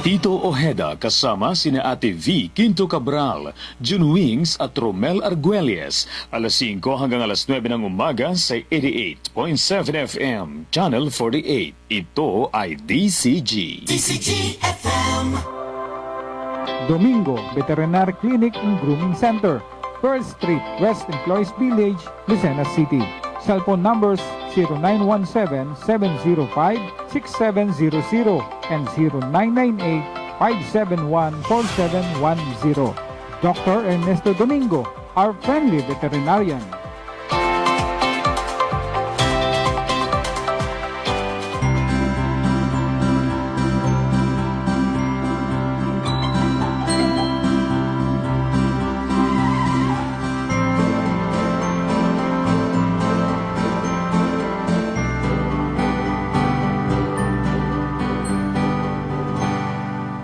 S4: Tito Ojeda kasama sina Ate V. Quinto Cabral, June Wings at Romel Arguelles. Alas 5 hanggang alas 9 ng umaga sa 88.7 FM, Channel 48. Ito ay DCG.
S5: Domingo Veterinary Clinic and Grooming Center, Pearl Street, West Employees Village, Lucena City. Cellphone numbers 0917-705-6700 and 0998-571-4710. Dr. Ernesto Domingo, our friendly veterinarian.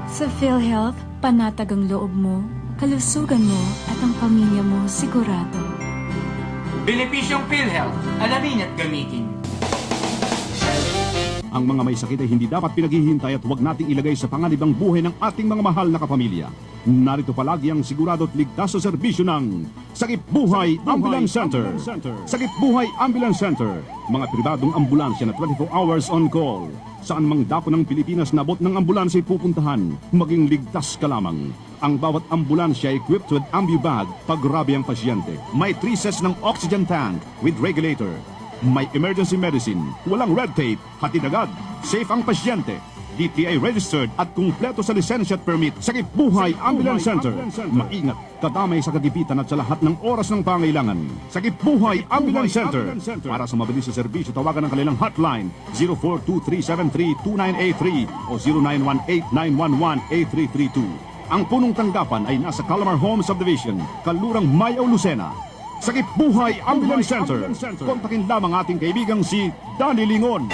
S6: Sa PhilHealth, panatag ang loob mo, kalusugan mo at ang pamilya mo sigurado.
S7: Benepisyong PhilHealth, alamin at gamitin.
S8: Ang mga may sakit ay hindi dapat pinaghihintay at huwag nating ilagay sa panganibang buhay ng ating mga mahal na kapamilya. Narito palagi ang sigurado at ligtas sa serbisyo ng Sakip Buhay Ambulance Center. Sakip Buhay Ambulance Center, mga pribadong ambulansya na 24 hours on call. Saan mang dako ng Pilipinas na bot ng ambulansya ay pupuntahan, maging ligtas ka lamang. Ang bawat ambulansya ay equipped with ambubag pag grabe ang pasyente. May 3 sets ng oxygen tank with regulator. May emergency medicine, walang red tape, hatid agad, safe ang pasyente. DTI registered at kumpleto sa lisensya at permit. Sakip Buhay Ambulance Center. Maingat, kadamay sa kagipitan at sa lahat ng oras ng pangailangan. Sakip Buhay Ambulance Center. Para sa mabilis sa serbisyo, tawagan ang kanilang hotline 0423732983 o 0918-911-8332. Ang punong tanggapan ay nasa Calamar Home Subdivision, Kalurang Mayaw, Lucena. Sakip Buhay Ambulance Center. Kontakin lamang ating kaibigang si Danny Lingon.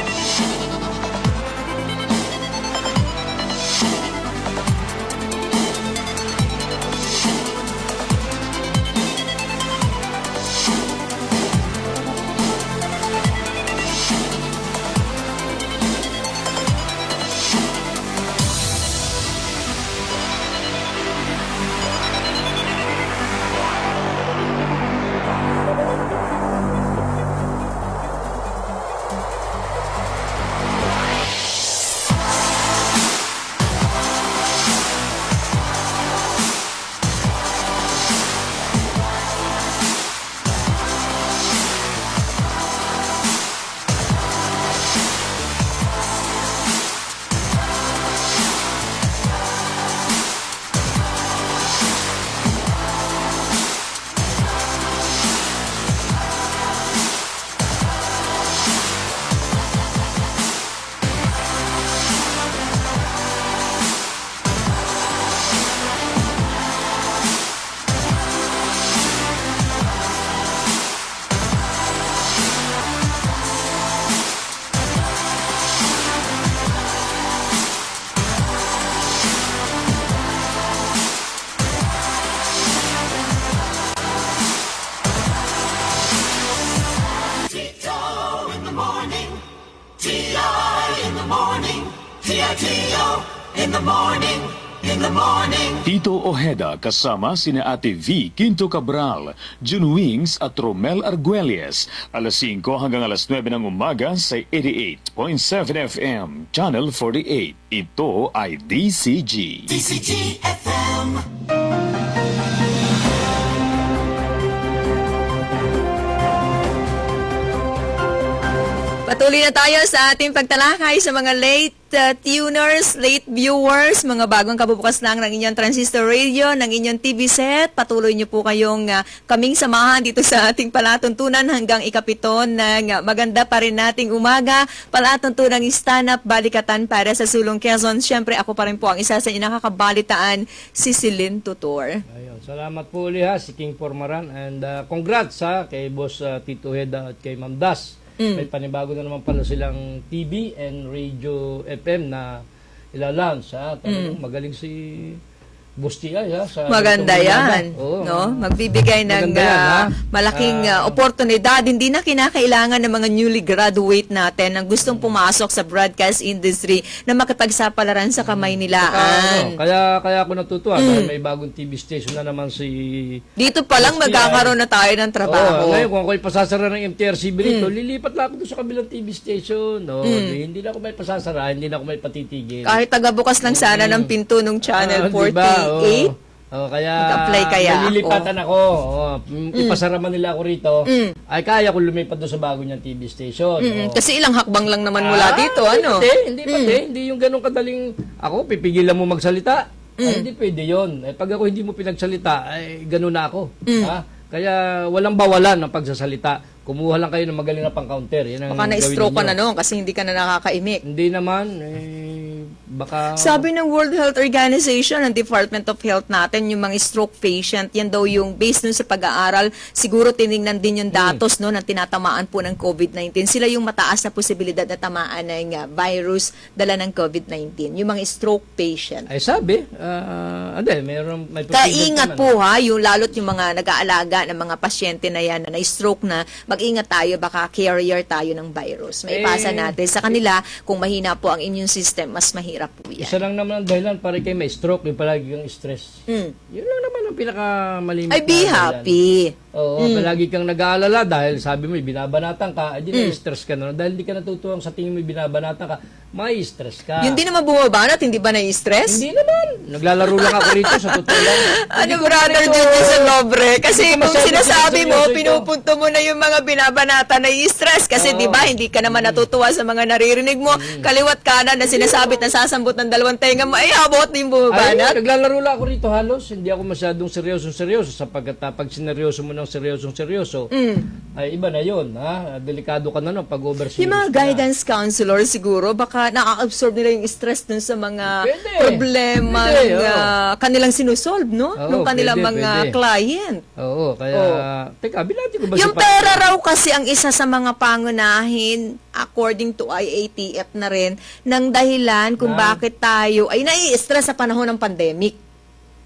S4: Tito Ojeda kasama sina Ate V. Quinto Cabral, June Wings at Romel Arguelles. Alas 5 hanggang alas 9 ng umaga sa 88.7 FM, Channel 48. Ito ay DCG.
S2: Patuloy na tayo sa ating pagtalakay sa mga late tuners, late viewers, mga bagong kabubukas lang ng inyong transistor radio, ng inyong TV set. Patuloy niyo po kayong kaming samahan dito sa ating palatuntunan hanggang ikapito ng maganda pa rin nating umaga. Palatuntunang stand-up balikatan para sa Sulong Quezon. Siyempre, ako pa rin po ang isa sa inakakabalitaan, si Celine Tutor.
S3: Ayun, salamat po uli ha, si King Formaran. And congrats ha, kay Boss Tito Ojeda at kay Ma'am Das. May panibago na naman pala silang TV and radio FM na ilalunch. Talagang magaling si Busti ay sa
S2: Maganda
S3: itong
S2: yan.
S3: umaga. Oo.
S2: No? Magbibigay ng
S3: Maganda yan, ha?
S2: malaking oportunidad. Hindi na kinakailangan ng mga newly graduate natin na gustong pumasok sa broadcast industry na makipagsapalaran sa kamay nilaan.
S3: Kaya ako natutuwa dahil may bagong TV station na naman si...
S2: Dito pa lang magkakaroon na tayo ng trabaho.
S3: Ngayon, kung ako'y pasasara ng MTRCB rito, lilipat lang ako doon sa kabilang TV station. Hindi na ako may pasasara, hindi na ako may patitigil.
S2: Kahit tagabukas lang sana ng pinto ng Channel 48.
S3: Diba? Kaya
S2: Mag-apply kaya
S3: nalilipatan ako. Ipasara man nila ako rito. Ay kaya ko lumipat doon sa bago niyang TV station.
S2: Kasi ilang hakbang lang naman mula dito, ano?
S3: Hindi yung ganun kadaling ako, pipigilan mo magsalita. Ay, hindi pwede yun. Pag ako hindi mo pinagsalita, ay ganun na ako. Kaya walang bawalan ng pagsasalita. Kumuha lang kayo ng magaling na pang-counter. Yan ang
S2: Baka na-stroke ka
S3: gawin
S2: na
S3: ninyo.
S2: noon kasi hindi ka na nakakaimik.
S3: Hindi naman. Baka...
S2: Sabi ng World Health Organization, ng Department of Health natin, yung mga stroke patient, yan daw yung based nun sa pag-aaral, siguro tinignan din yung datos no, ng tinatamaan po ng COVID-19. Sila yung mataas na posibilidad na tamaan ng virus dala ng COVID-19. Yung mga stroke patient.
S3: Ay sabi, may
S2: Kaingat po ha, yung lalot yung mga nag-aalaga ng mga pasyente na yan na stroke na, mag-ingat tayo, baka carrier tayo ng virus. May ipasa natin sa kanila, kung mahina po ang immune system, mas mahirap po yan.
S3: Isa lang naman ang dahilan para kayo may stroke, yung palagi kang stress. Yun lang naman ang pinakamalimit
S2: Ay, be happy.
S3: Oo, palagi kang nag-aalala dahil sabi mo, binabanatan ka, di na-stress ka na. Dahil di ka natutuwang sa tingin mo, binabanatan ka, may stress ka.
S2: Yun din naman bumabanat, hindi ba na-stress?
S3: Hindi naman. Naglalaro lang ako rito sa totoo lang.
S2: Ano, brother Junior sa Lobre? Kasi
S3: Hindi ko
S2: kung
S3: masyado
S2: sinasabi mo,
S3: seryoso ito.
S2: pinupunto mo na yung mga binabanata na i-stress. Kasi di ba, hindi ka naman natutuwa sa mga naririnig mo. Kaliwat kanan na sinasabi at nasasambot ng dalawang tenga mo, ay habot din
S3: Ay,
S2: bumabanat.
S3: naglalaro lang ako rito halos. Hindi ako masyadong seryoso sapagkat pag sineryoso mo ng seryoso, ay iba na yun. Delikado ka na no, pag over-serious
S2: Yung mga
S3: ka na.
S2: guidance counselor siguro, baka na-absorb nila yung stress dun sa mga
S3: Pwede.
S2: problema
S3: Pwede,
S2: kanilang sinusolve, no?
S3: Oo,
S2: Nung kanilang
S3: pwede,
S2: mga
S3: pwede.
S2: client.
S3: Oo, kaya... Teka, binati ko ba
S2: Yung pera raw kasi ang isa sa mga pangunahin, according to IATF na rin, ng dahilan kung bakit tayo ay nai-stress sa panahon ng pandemic.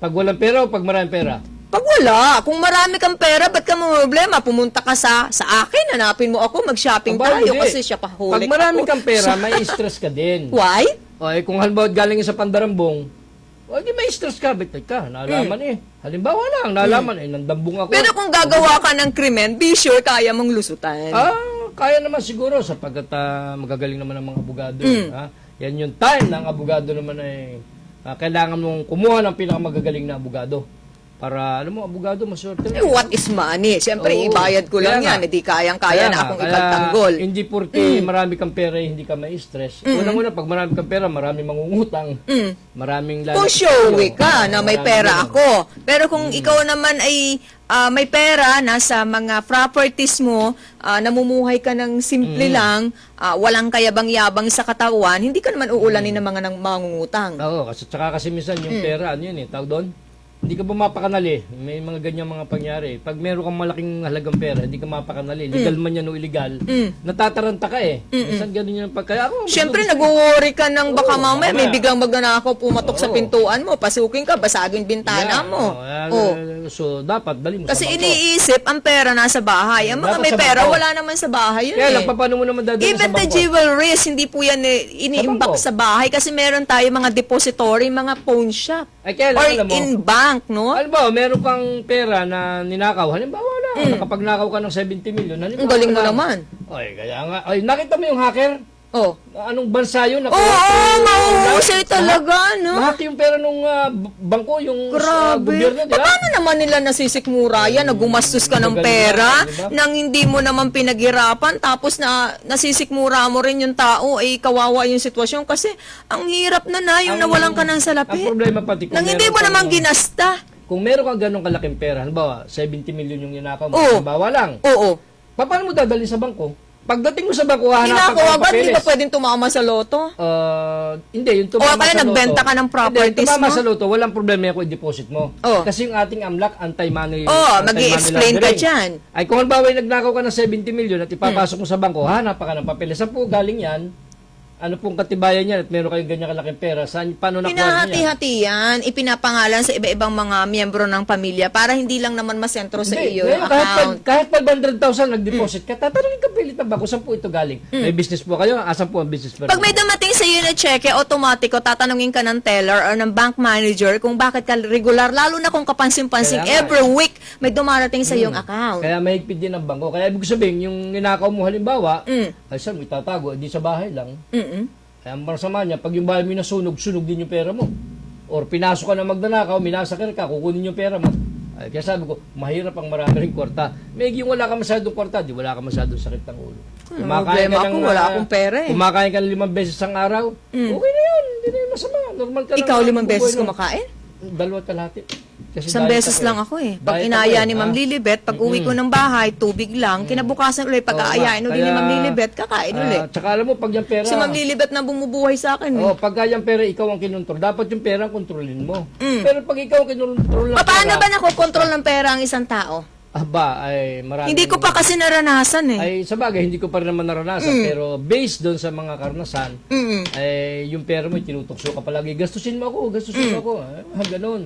S3: Pag walang pera o pag maraming pera?
S2: Pag wala, kung marami kang pera, ba't ka mo problema? Pumunta ka sa akin, hanapin mo ako, mag-shopping
S3: Aba,
S2: tayo
S3: hindi.
S2: kasi siya pahulik
S3: Pag marami
S2: ako.
S3: kang pera, may stress ka din.
S2: Why?
S3: O, kung halimbawa galing sa Pandarambong, di may stress ka, bitig ka, nalaman Halimbawa lang, nalaman nandambong ako.
S2: Pero kung gagawa ka ng krimen, be sure kaya mong lusutan.
S3: Kaya naman siguro sapagkat magagaling naman ang mga abogado. Yan yung time ng abogado naman ay kailangan mong kumuha ng pinakamagagaling na abogado. Para, alam mo, abogado, maswerte.
S2: What is money? Siyempre,
S3: Oo.
S2: ibayad ko lang
S3: Kaya
S2: yan.
S3: nga.
S2: Hindi kayang-kaya na akong ipagtanggol.
S3: Hindi porke marami kang pera, hindi ka may stress. Unang-una, pag marami kang pera, marami mangungutang. Maraming
S2: Kung showy ka na may pera ako. Pero kung ikaw naman ay may pera, nasa mga properties mo, namumuhay ka ng simple lang, walang kayabang-yabang sa katawan, hindi ka naman uulanin ng mga mangungutang.
S3: Oo, kasi minsan yung pera, ano yun tawag doon? hindi ka bumapakanali. May mga ganyan mga pangyari. Pag meron kang malaking halagang pera, hindi ka mapakanali. Legal man yan o illegal, natataranta ka eh. Minsan ganun yung pagkaya ako.
S2: Siyempre, nag-worry ka ng baka
S3: Oo,
S2: mamaya may
S3: mamaya.
S2: biglang magnanakaw pumatok sa
S3: Oo.
S2: pintuan mo, pasukin ka, basagin bintana mo.
S3: So, dapat dali mo
S2: Kasi
S3: sa bangko.
S2: iniisip, ang pera nasa bahay. Ang mga
S3: Dapat
S2: may
S3: sa
S2: pera,
S3: bangko.
S2: wala naman sa bahay yun
S3: Kaya
S2: eh.
S3: lang, paano mo naman dadali
S2: Even
S3: sa
S2: the
S3: bangko?
S2: jewelries, hindi po yan iniimbak
S3: bangko.
S2: sa bahay kasi meron tayo mga depository, mga pawn shop.
S3: Ay, kaya lang,
S2: Or
S3: alam mo,
S2: in bank, no?
S3: halimbawa, meron kang pera na ninakaw. Halimbawa na, nakapagnakaw ka ng 70 million. Halimbawa
S2: Ang galing mo
S3: na-
S2: naman.
S3: Ay, kaya nga. Ay, nakita mo yung hacker?
S2: Oh.
S3: Anong bansa yun?
S2: Oo, mahuhusay talaga, no?
S3: Lahat yung pera nung bangko, yung
S2: Grabe.
S3: gobyerno, di ba?
S2: Paano naman nila nasisikmura yan? Nagumastos ka ng
S3: Magaling
S2: pera
S3: ba? Diba?
S2: nang hindi mo naman pinaghirapan tapos na nasisikmura mo rin yung tao, eh kawawa yung sitwasyon kasi ang hirap na yung nawalan ka ng
S3: Ang
S2: salapi.
S3: problema pati kung
S2: Nang hindi
S3: meron
S2: mo
S3: kang-
S2: naman ginasta.
S3: Kung meron kang ganong kalaking pera, halimbawa, 70 million yung ninakaw mo,
S2: Oo.
S3: halimbawa lang,
S2: Oo.
S3: paano mo dadali sa bangko? Pagdating mo sa bangko, hahanapan
S2: Ginako,
S3: ka ng
S2: ba't hindi
S3: papeles.
S2: ka pwedeng tumama sa loto?
S3: Hindi, yung tumama
S2: O, kaya
S3: sa loto.
S2: nagbenta ka ng properties
S3: Hindi, yung tumama
S2: mo?
S3: sa loto, walang problema yan kung i-deposit mo.
S2: Oh.
S3: Kasi yung ating AMLAC, anti-money
S2: mag-i-explain ka
S3: laundering.
S2: dyan.
S3: Ay, kung halimbawa nagnakaw ka ng 70 million at ipapasok mo sa bangko, hanapan ka ng papeles. Saan po galing yan? Ano pong katibayan yan at meron kayong ganyan kalaking pera? Paano nakuha niya?
S2: Hinahati-hati yan. Ipinapangalan sa iba-ibang mga miyembro ng pamilya para hindi lang naman masentro sa
S3: Hindi,
S2: iyo yung
S3: ngayon,
S2: account.
S3: kahit 500,000 nag-deposit ka, tatanungin ka pilit na ba kung saan po ito galing? May business po kayo? Asan po ang business?
S2: Pag may dumating sa iyo na cheque, automatiko, tatanungin ka ng teller or ng bank manager kung bakit ka regular, lalo na kung kapansin-pansing,
S3: Kaya nga,
S2: every week may dumarating sa iyong account.
S3: Kaya mahigpit din ang bangko. Kaya ibig sabihin, yung ninakaw mo halimbawa, ay saan mo itatago? Di sa bahay lang. Kaya ang masama niya, pag yung bahay mo nasunog, sunog din yung pera mo. Or pinasok ka na magnanakaw, minasakir ka, kukunin yung pera mo. Ay, kaya sabi ko, mahirap ang marami ring kwarta. May yung wala ka masyadong kwarta, di wala ka masyadong sakit ng ulo.
S2: Problema ako, wala akong pera eh.
S3: Kumakain ka ng 5 beses ang araw, okay na yun, hindi na yun masama. Normal ka
S2: Ikaw
S3: lang.
S2: 5 beses
S3: Bubuhay na.
S2: kumakain?
S3: 2 kalahati. Kasi
S2: Isang
S3: diet
S2: beses
S3: ako
S2: lang ako eh. Pag
S3: Diet
S2: inaya
S3: ako
S2: ni Ma'am Lilibet, pag uwi ko ng bahay, tubig lang. Kinabukasan ulit, pag
S3: Oo nga.
S2: aayain ulit ni
S3: Kaya,
S2: Ma'am Lilibet, kakain ulit.
S3: Tsaka alam mo, pag yung pera...
S2: Si Ma'am Lilibet na bumubuhay sa akin eh.
S3: Oh, pagka yung pera ikaw ang kinontrol, dapat yung pera ang kontrolin mo. Pero pag ikaw ang kinontrol ng
S2: Paano
S3: pera,
S2: ba nakokontrol ng pera ang isang tao?
S3: ay marami.
S2: Hindi ko pa kasi naranasan eh.
S3: Ay, sa bagay, hindi ko pa rin naman naranasan. Pero based doon sa mga karanasan, ay yung pera mo, tinutokso ka palagi. Gastusin mo ako, gastusin mo ako. Ganun.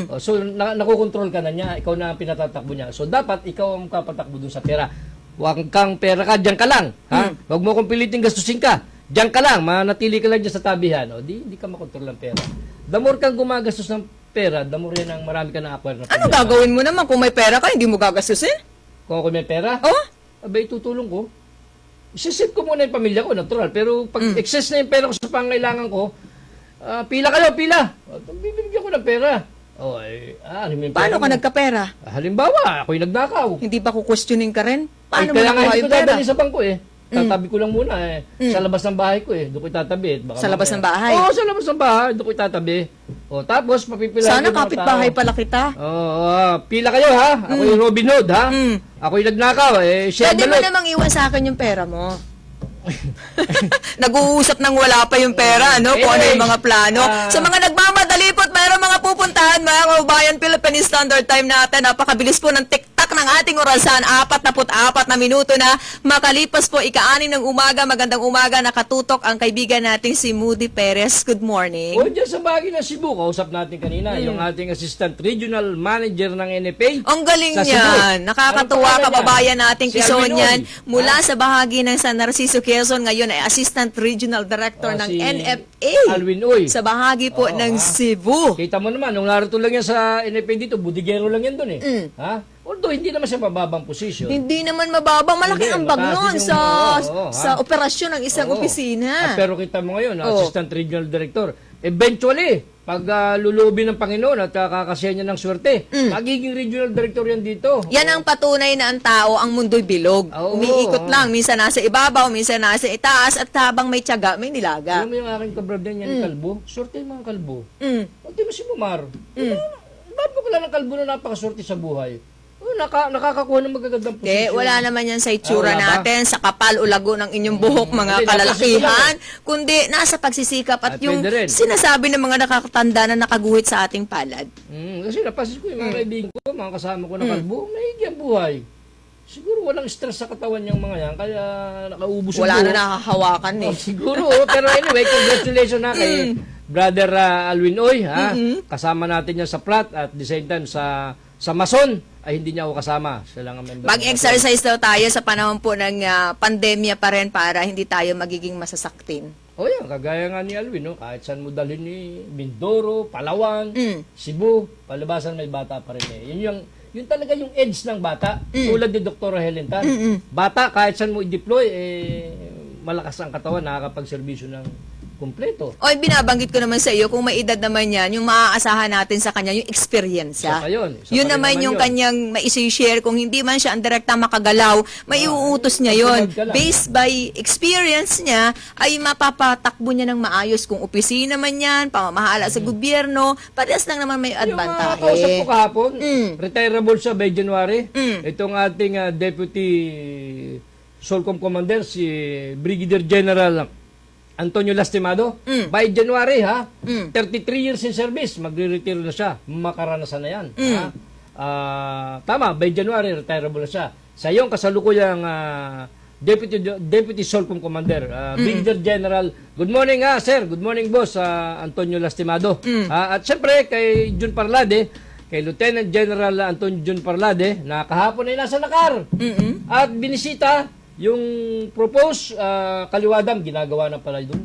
S3: Oh, so, nakokontrol ka na niya. Ikaw na ang pinatatakbo niya. So, dapat ikaw ang kapatakbo doon sa pera. Huwag kang pera ka, diyan ka lang. Ha? Huwag mo kong pilitin gastusin ka. Diyan ka lang, manatili ka lang dyan sa tabihan. O, di ka makontrol ng pera. The more kang gumagastos ng pera, the more yan ang marami ka na-acquire na
S2: Ano
S3: pera.
S2: gagawin mo naman kung may pera ka, hindi mo gagastusin?
S3: Kung ako may pera,
S2: Oh?
S3: abay, tutulong ko. Isisip ko muna yung pamilya ko, natural. Pero pag excess na yung pera ko sa pangailangan ko, pila kayo, pila. Bibigyan ko ng pera. Oh, ano yung pera
S2: Paano ka
S3: mo?
S2: nagkapera?
S3: Halimbawa, ako'y nagnakaw.
S2: Hindi ba kukwestiyonin ka rin? Paano mo
S3: Kaya nga
S2: nakuha
S3: hindi
S2: yung
S3: ko
S2: pera?
S3: dadali sa bangko eh. Tatabi ko lang muna eh. Sa labas ng bahay ko eh. Doon ko itatabi. Baka
S2: Sa labas ng bahay?
S3: Oo, sa labas ng bahay. Doon ko itatabi. O, tapos papipilahin
S2: Sana
S3: ko ng mga
S2: kapitbahay
S3: tao.
S2: pala kita.
S3: Oo, pila kayo ha. Ako yung Robin Hood ha. Ako yung nagnakaw eh. Share
S2: Pwede mo
S3: balot.
S2: namang iwan sa akin yung pera mo. Nag-uusap ng wala pa yung pera, no? Kung ano yung mga plano. Sa mga nagmamadali po at mayroong mga pupuntahan, mga kababayan, Philippine Standard Time natin, napakabilis po ng tiktak ng ating orasan, 44 na minuto na. Makalipas po, ika-6 ng umaga, magandang umaga, nakatutok ang kaibigan nating si Moody Perez. Good morning.
S3: O, dyan sa bagay ng Cebu, kausap natin kanina, yung ating Assistant Regional Manager ng NFA.
S2: Ang galing
S3: sa Cebu.
S2: niyan. Nakakatuwa,
S3: Anong pangalan
S2: kababayan
S3: niya?
S2: nating
S3: Si Alvin
S2: Kisonyan.
S3: Uy.
S2: Mula sa bahagi ng San Narciso, Quezon, ngayon ay Assistant Regional Director ng
S3: Si
S2: NFA.
S3: Alvin Uy.
S2: Sa bahagi po ng Cebu.
S3: Kita mo naman, nung narito lang yan sa NFA dito, budigero lang yan doon eh. Ha? Although, hindi naman siya mababang posisyon.
S2: Hindi naman mababa. Malaki
S3: Hindi,
S2: ang bag
S3: mataas
S2: nun
S3: din
S2: sa,
S3: yung-
S2: sa operasyon ng isang
S3: Oo.
S2: opisina.
S3: Pero kita mo ngayon,
S2: Oo.
S3: Assistant Regional Director, eventually, pag lulubin ng Panginoon at kakasya niya ng swerte, magiging Regional Director yan dito.
S2: Yan ang patunay na ang tao, ang mundo'y bilog.
S3: Oo.
S2: Umiikot lang. Minsan nasa ibabaw, minsan nasa itaas, at habang may tiyaga, may nilaga.
S3: Alam mo yung aking kabrad yan, kalbo? Swerte yung mga kalbo.
S2: Mm.
S3: Pati mo si Mumar. Ba't mo kilala ng kalbo na napakaswerte sa buhay? Nakakakuha ng magagandang
S2: Hindi,
S3: posisyon.
S2: wala naman yan sa itsura
S3: wala ba?
S2: natin, sa kapal o lago ng inyong buhok, mga
S3: Hindi,
S2: kalalakihan, kundi nasa pagsisikap at yung
S3: pwede rin.
S2: sinasabi ng mga nakakatanda na nakaguhit sa ating palad.
S3: Kasi napasis ko yung mga kaibigan ko, mga kasama ko na kalbo, maigi ang buhay. Siguro walang stress sa katawan niyang mga yan, kaya nakaubos
S2: Wala
S3: ang
S2: na
S3: buhok.
S2: nakahawakan eh.
S3: Siguro, pero anyway, congratulations na kay Brother Alwin Oy, ha? Kasama natin yan sa plat at the same time sa Mason ay hindi niya ako kasama. Siya lang ang member.
S2: Mag-exercise daw tayo sa panahon po ng pandemya pa rin para hindi tayo magiging masasaktin.
S3: O yan, kagaya nga ni Alwin, no? Kahit saan mo dalhin ni Mindoro, Palawan, Cebu, palabasan may bata pa rin eh. Yun talaga yung edge ng bata. Tulad ni Dr. Helen Tan. Bata, kahit saan mo i-deploy, malakas ang katawan, nakakapag-servisyo ng kumpleto.
S2: O, binabanggit ko naman sa iyo, kung may edad naman yan, yung maaasahan natin sa kanya, yung experience.
S3: Isa pa yun. Isa
S2: Yun
S3: pa rin
S2: naman yung
S3: yun.
S2: kanyang maisi-share. Kung hindi man siya ang direktang makagalaw, may uutos niya yun.
S3: sunod ka lang.
S2: Based by experience niya, ay mapapatakbo niya ng maayos. Kung opisina man yan, pamamahala sa gobyerno, parehas lang naman may
S3: Yung mga kausap ko
S2: advantage.
S3: kahapon, retireable siya by January. Itong ating Deputy Solcom Commander, si Brigadier General Antonio Lastimado, by January, ha? 33 years in service, magre-retire na siya. Makaranasan na yan. Ha? Tama, by January, retireable na siya. Sa iyong kasalukuyang Deputy Solcom Commander, Brigadier General, good morning sir, good morning boss, Antonio Lastimado. At syempre, kay Jun Parlade, kay Lieutenant General Antonio Jun Parlade, na kahapon ay nasa Nakar. At binisita yung proposed Kaliwadam, ginagawa na pala doon.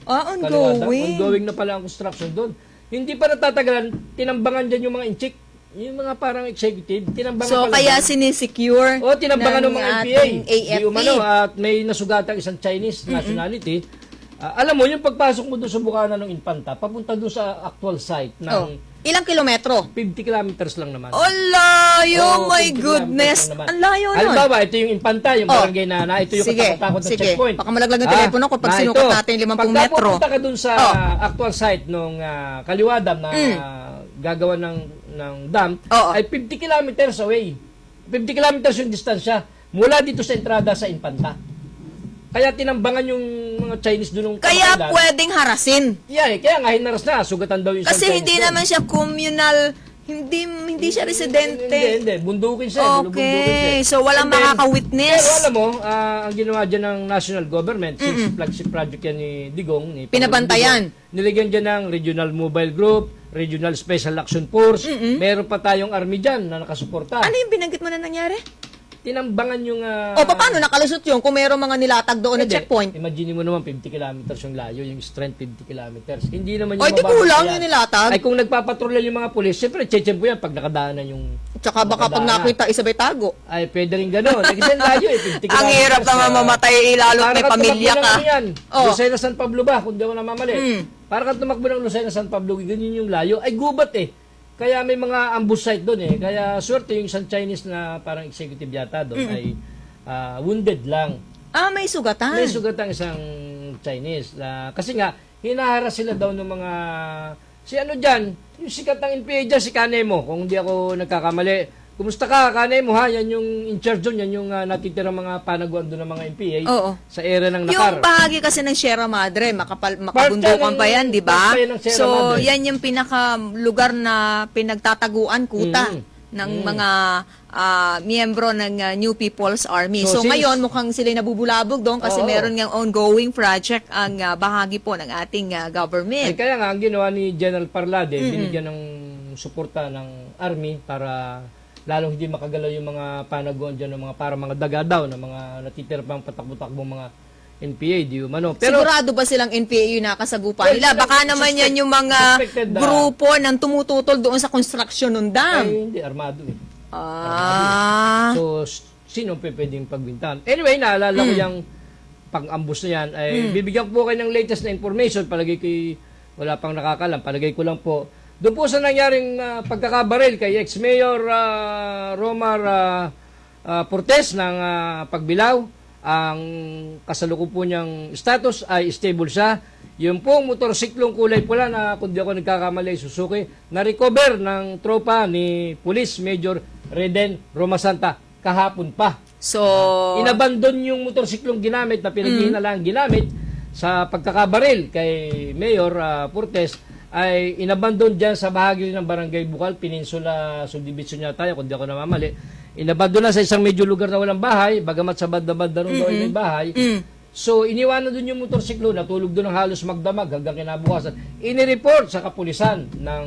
S3: Kaliwadam. Ongoing na pala ang construction doon. Hindi pa natatagalan, tinambangan dyan yung mga inchik, yung mga parang executive, tinambangan
S2: So,
S3: pala
S2: kaya
S3: dyan.
S2: sinisecure
S3: O, tinambangan ng mga NPA.
S2: ating AFP.
S3: Di umano, at may nasugatang isang Chinese nationality. Alam mo, yung pagpasok mo doon sa bukana ng Infanta, papunta doon sa actual site ng
S2: Ilang kilometro?
S3: 50 kilometers lang naman.
S2: Oh, layo!
S3: Oo,
S2: My
S3: 50
S2: goodness!
S3: kilometers lang naman.
S2: Ang layo nun.
S3: Halimbawa, ito yung Infanta, yung barangay na ito yung
S2: Sige,
S3: katakot na
S2: sige.
S3: checkpoint.
S2: Baka malaglag ng telepono ko pag
S3: na
S2: sinukat
S3: ito,
S2: natin 50 metro.
S3: Pagka pupunta ka dun sa actual site nung Kaliwadam na gagawa ng dam,
S2: Oo.
S3: ay 50 kilometers away. 50 kilometers yung distansya mula dito sa entrada sa Infanta. Kaya tinambangan yung mga Chinese doon nung
S2: Kaya
S3: kamakailan.
S2: pwedeng harasin.
S3: Kaya nga hinaras na, sugatan daw yung isang
S2: Kasi
S3: Chinese
S2: hindi
S3: doon.
S2: naman siya communal, hindi siya residente.
S3: Hindi. Bundukin siya. Bundukin
S2: Okay,
S3: siya.
S2: so walang
S3: And then,
S2: makaka-witness.
S3: Pero alam mo, ang ginawa dyan ng national government, since flagship project yan ni Digong, ni Pangulong
S2: Pinabantayan.
S3: Digong, nilagyan dyan ng Regional Mobile Group, Regional Special Action Force, meron pa tayong army dyan na nakasuporta.
S2: Ano yung binanggit mo na nangyari?
S3: Tinambangan yung...
S2: O, paano nakalusot yun kung mayroong mga nilatag doon na
S3: Hindi.
S2: checkpoint?
S3: Imagine mo naman 50 kilometers yung layo, yung strength 50 kilometers. Hindi naman
S2: O,
S3: yung
S2: di kulang yung nilatag.
S3: Ay kung nagpapatrol yung mga pulis, siyempre chechempo yan pag nakadaanan yung...
S2: Tsaka baka pag nakita, isabay tago.
S3: Ay, pwede rin gano'n. Kasi ang layo 50 kilometers.
S2: Ang hirap naman mamatay, lalo may pamilya ka. Oh.
S3: Lucena San Pablo ba? Kung di ako namamali. Para kang tumakbo ng Lucena San Pablo, ganyan yung layo. Ay, gubat eh. Kaya may mga ambush site doon eh. Kaya swerte yung isang Chinese na parang executive yata doon ay wounded lang.
S2: May sugatan.
S3: May sugatang isang Chinese. Kasi nga, hinaharas sila daw ng mga... Si ano dyan, yung sikat ng NPA dyan, si Kanemo, kung hindi ako nagkakamali. Kumusta ka, Kanemo ha? Yan yung in charge doon, yan yung natitirang mga panaguan doon ng mga NPA
S2: Oo.
S3: sa area ng Nakar.
S2: Yung bahagi kasi ng Sierra Madre, makabundukan pa yan, di ba?
S3: part pa yan ng Sierra
S2: So,
S3: Madre.
S2: yan yung pinaka lugar na pinagtataguan kuta ng mga miyembro ng New People's Army.
S3: So,
S2: So,
S3: since-
S2: ngayon mukhang sila nabubulabog doon kasi
S3: Oo.
S2: meron ng ongoing project ang bahagi po ng ating government.
S3: Ay, kaya nga, ang ginawa ni General Parlade, binigyan ng suporta ng Army para lalong hindi makagalaw yung mga panaguan dyan, ng mga para mga daga daw, ng mga natitira pang patakbo-takbong mga NPA, di umano. Pero,
S2: Sigurado ba silang NPA yung nakasagupa
S3: Well,
S2: nila?
S3: sila-
S2: Baka naman yan yung mga
S3: suspected na-
S2: grupo ng tumututol doon sa construction ng dam.
S3: ay, hindi, armado eh.
S2: Ah.
S3: So, sino pwedeng pagbintahan? Anyway, naalala ko yung pang-ambus na yan. Ay, bibigyan ko po kayo ng latest na information. Palagay ko wala pang nakakalam. Palagay ko lang po. Doon po sa nangyaring pagkakabaril kay ex-mayor Romar Portes ng Pagbilao. Ang kasalukuyan po niyang status ay stable siya. Yung pong motorsiklong kulay pula na kung di ako nagkakamali Suzuki, na-recover ng tropa ni Police Major Reden, Roma Santa, kahapon pa.
S2: So,
S3: Inabandon yung motorsiklong ginamit na pinaghihinalaan ginamit sa pagkakabaril kay Mayor Portes ay inabandon dyan sa bahagi ng Barangay Bukal, Peninsula Subdivision niya tayo, kung di ako namamali. Inabandon na sa isang medyo lugar na walang bahay, bagamat sa banda-banda rin daw ay may bahay. So, iniwanan doon yung motorsiklo, natulog doon ng halos magdamag hanggang kinabukasan. Inireport sa kapulisan ng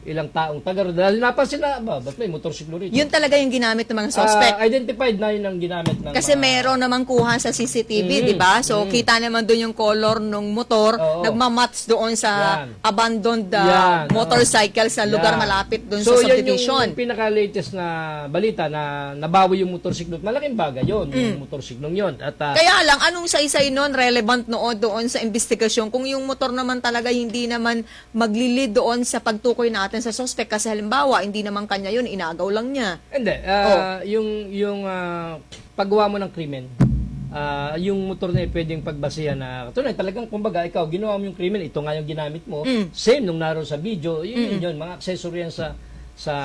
S3: ilang taong taga. Dahil napansin na, ba't may motorsiklo rito?
S2: yun talaga yung ginamit ng mga suspect.
S3: Identified na yun ang ginamit ng
S2: Kasi
S3: mga-
S2: meron namang kuha sa CCTV, di ba? So, kita naman doon yung color ng motor,
S3: Oo.
S2: nagmamatch doon sa
S3: Yan.
S2: abandoned
S3: Yan,
S2: motorcycle sa lugar
S3: Yan.
S2: malapit doon
S3: So,
S2: sa subdivision.
S3: yan yung pinaka-latest na balita na nabawi yung motorsiklo. Malaking bagay yun, yung motorsiklong yun. At
S2: Kaya lang, anong saysay noon relevant doon sa investigasyon? Kung yung motor naman talaga hindi naman maglilid doon sa pagtukoy natin sa suspect kasi halimbawa, hindi naman kanya yun, inagaw lang niya.
S3: hindi, yung paggawa mo ng krimen, yung motor na pwedeng pagbasihan na, tunay, talagang kumbaga, ikaw, ginawa mo yung krimen, ito nga yung ginamit mo, same nung naroon sa video, yun, mga accessory yan sa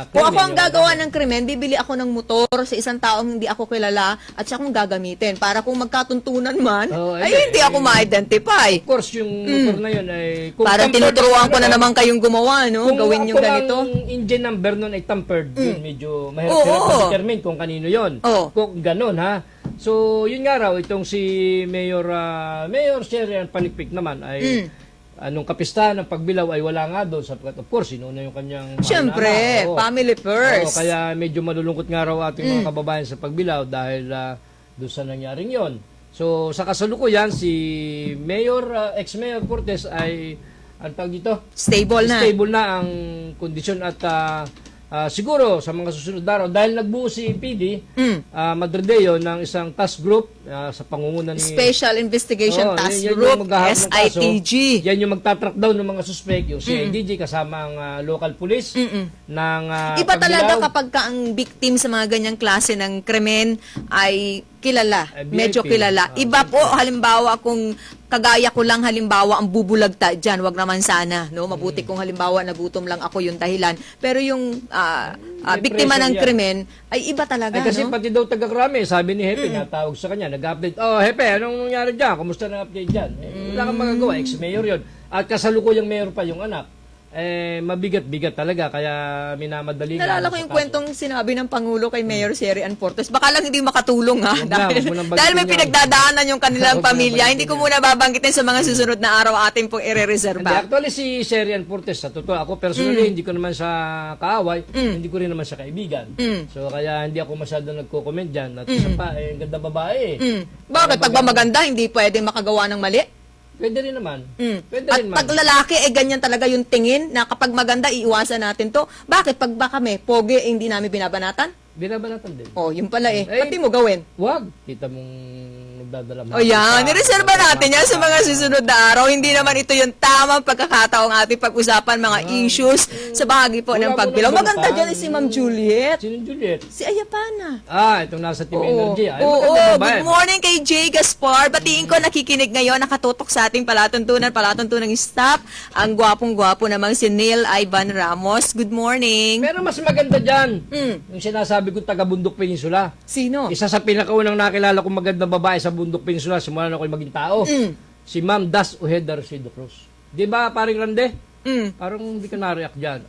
S2: Kung
S3: krimen.
S2: ako ang
S3: yung-
S2: gagawa ng krimen, bibili ako ng motor sa isang taong hindi ako kilala at siya akong gagamitin. Para kung magkatuntunan man,
S3: Oo,
S2: ay
S3: hindi.
S2: hindi ako ma-identify.
S3: Of course, yung motor na yun ay...
S2: Parang
S3: tampered
S2: tinuturuan ko na
S3: ano,
S2: naman kayong gumawa, no? Gawin yung ganito.
S3: Kung ang engine number nun ay tampered, yun medyo
S2: Oo,
S3: mahirap
S2: oo.
S3: determine kung kanino yun.
S2: Oo.
S3: Kung ganun, ha? So, yun nga raw, itong si Mayor Sherian Palikpik naman ay anong kapistahan ng pagbilaw ay wala nga doon sapagkat of course, inuna yung kanyang mahal na
S2: Siyempre,
S3: ama. Oo.
S2: family first.
S3: Oo, kaya medyo malulungkot nga raw ating mga kababayan sa pagbilaw dahil doon sa nangyaring yon. So, sa kasalukuyan, si Mayor, ex-Mayor Portes ay, ang tawag dito?
S2: Stable na.
S3: Stable na ang kondisyon at siguro sa mga susunod na araw, dahil nagbuo si PD, Madrideo ng isang task group sa pangunguna ni...
S2: Special Investigation
S3: Oo,
S2: Task
S3: yan yung
S2: Group,
S3: maghaharap ng kaso.
S2: SITG.
S3: Yan yung magtatrack down ng mga suspect, yung CIDG kasama ang local police ng
S2: Iba talaga
S3: Pagbilao.
S2: kapag ka ang victim sa mga ganyang klase ng krimen ay kilala,
S3: VIP.
S2: medyo kilala. Iba po, halimbawa kung kagaya ko lang halimbawa ang bubulagta dyan, wag naman sana, no? Mabuti kung halimbawa nagutom lang ako yung dahilan. Pero yung
S3: May
S2: biktima
S3: pressure
S2: ng
S3: yan.
S2: krimen ay iba talaga,
S3: Ay, kasi
S2: no?
S3: pati daw taga-Krame, sabi ni Hepe, natawag sa kanya, nag-update, Hepe, anong nangyari dyan? Kumusta na update dyan? Wala kang magagawa, ex-mayor yun. At kasalukuyang mayor pa yung anak. Mabigat-bigat talaga, kaya minamadali nga
S2: Nalala ko
S3: sa
S2: yung
S3: kaso.
S2: kwentong sinabi ng Pangulo kay Mayor Sherian Portes. Baka lang hindi makatulong, ha?
S3: Huwag na,
S2: Dahil,
S3: huwag mo nang
S2: dahil may
S3: banggitin yan.
S2: pinagdadaanan yung kanilang
S3: Huwag mo nang
S2: pamilya. Hindi ko
S3: banggitin
S2: muna babanggitin sa mga susunod na araw atin pong
S3: Hindi,
S2: ire-reserva.
S3: actually si Sherian Portes, sa totoo, ako personally, hindi ko naman siya kaaway, hindi ko rin naman siya kaibigan. So, kaya hindi ako masyado nagko-comment dyan. At isa pa, ang ganda babae.
S2: Bakit? Pag ba maganda, hindi pwede makagawa ng mali?
S3: Pwede rin naman. Pwede
S2: At
S3: rin man.
S2: pag lalaki, ganyan talaga yung tingin na kapag maganda, iiwasan natin to. Bakit? Pag ba kami, pogi, hindi namin binabanatan?
S3: Binabanatan din.
S2: Oh, yun pala eh.
S3: Eh,
S2: Pati mo gawin.
S3: Wag. Kita mong nagdadala mo.
S2: O yan, nireserva natin yan sa mga susunod na araw. Hindi naman ito yung tamang pagkakataong ating pag-usapan mga issues sa bahagi po ng
S3: Wala mo
S2: pagbilaw.
S3: nang
S2: Maganda
S3: balitaan.
S2: dyan si Ma'am Juliet.
S3: Sino Juliet?
S2: Si Ayapana.
S3: Itong nasa Team
S2: Oo.
S3: Energy. Ay,
S2: Oo,
S3: maganda babae.
S2: good morning kay Jay Gaspar. Batiin ko nakikinig ngayon, nakatutok sa ating palatuntunan staff. Ang gwapong-gwapo namang si Neil Ivan Ramos. Good morning.
S3: Pero mas maganda dyan. Yung sinasabi ko taga-Bundok Peninsula.
S2: Sino?
S3: Isa sa pinakaunang nakilala kong magandang babae sa Bundok Peninsula simula na ako'y maging tao. Si Ma'am Das Ojeda Resido Cruz. Di ba, paring Rande? Parang hindi ka na-react dyan.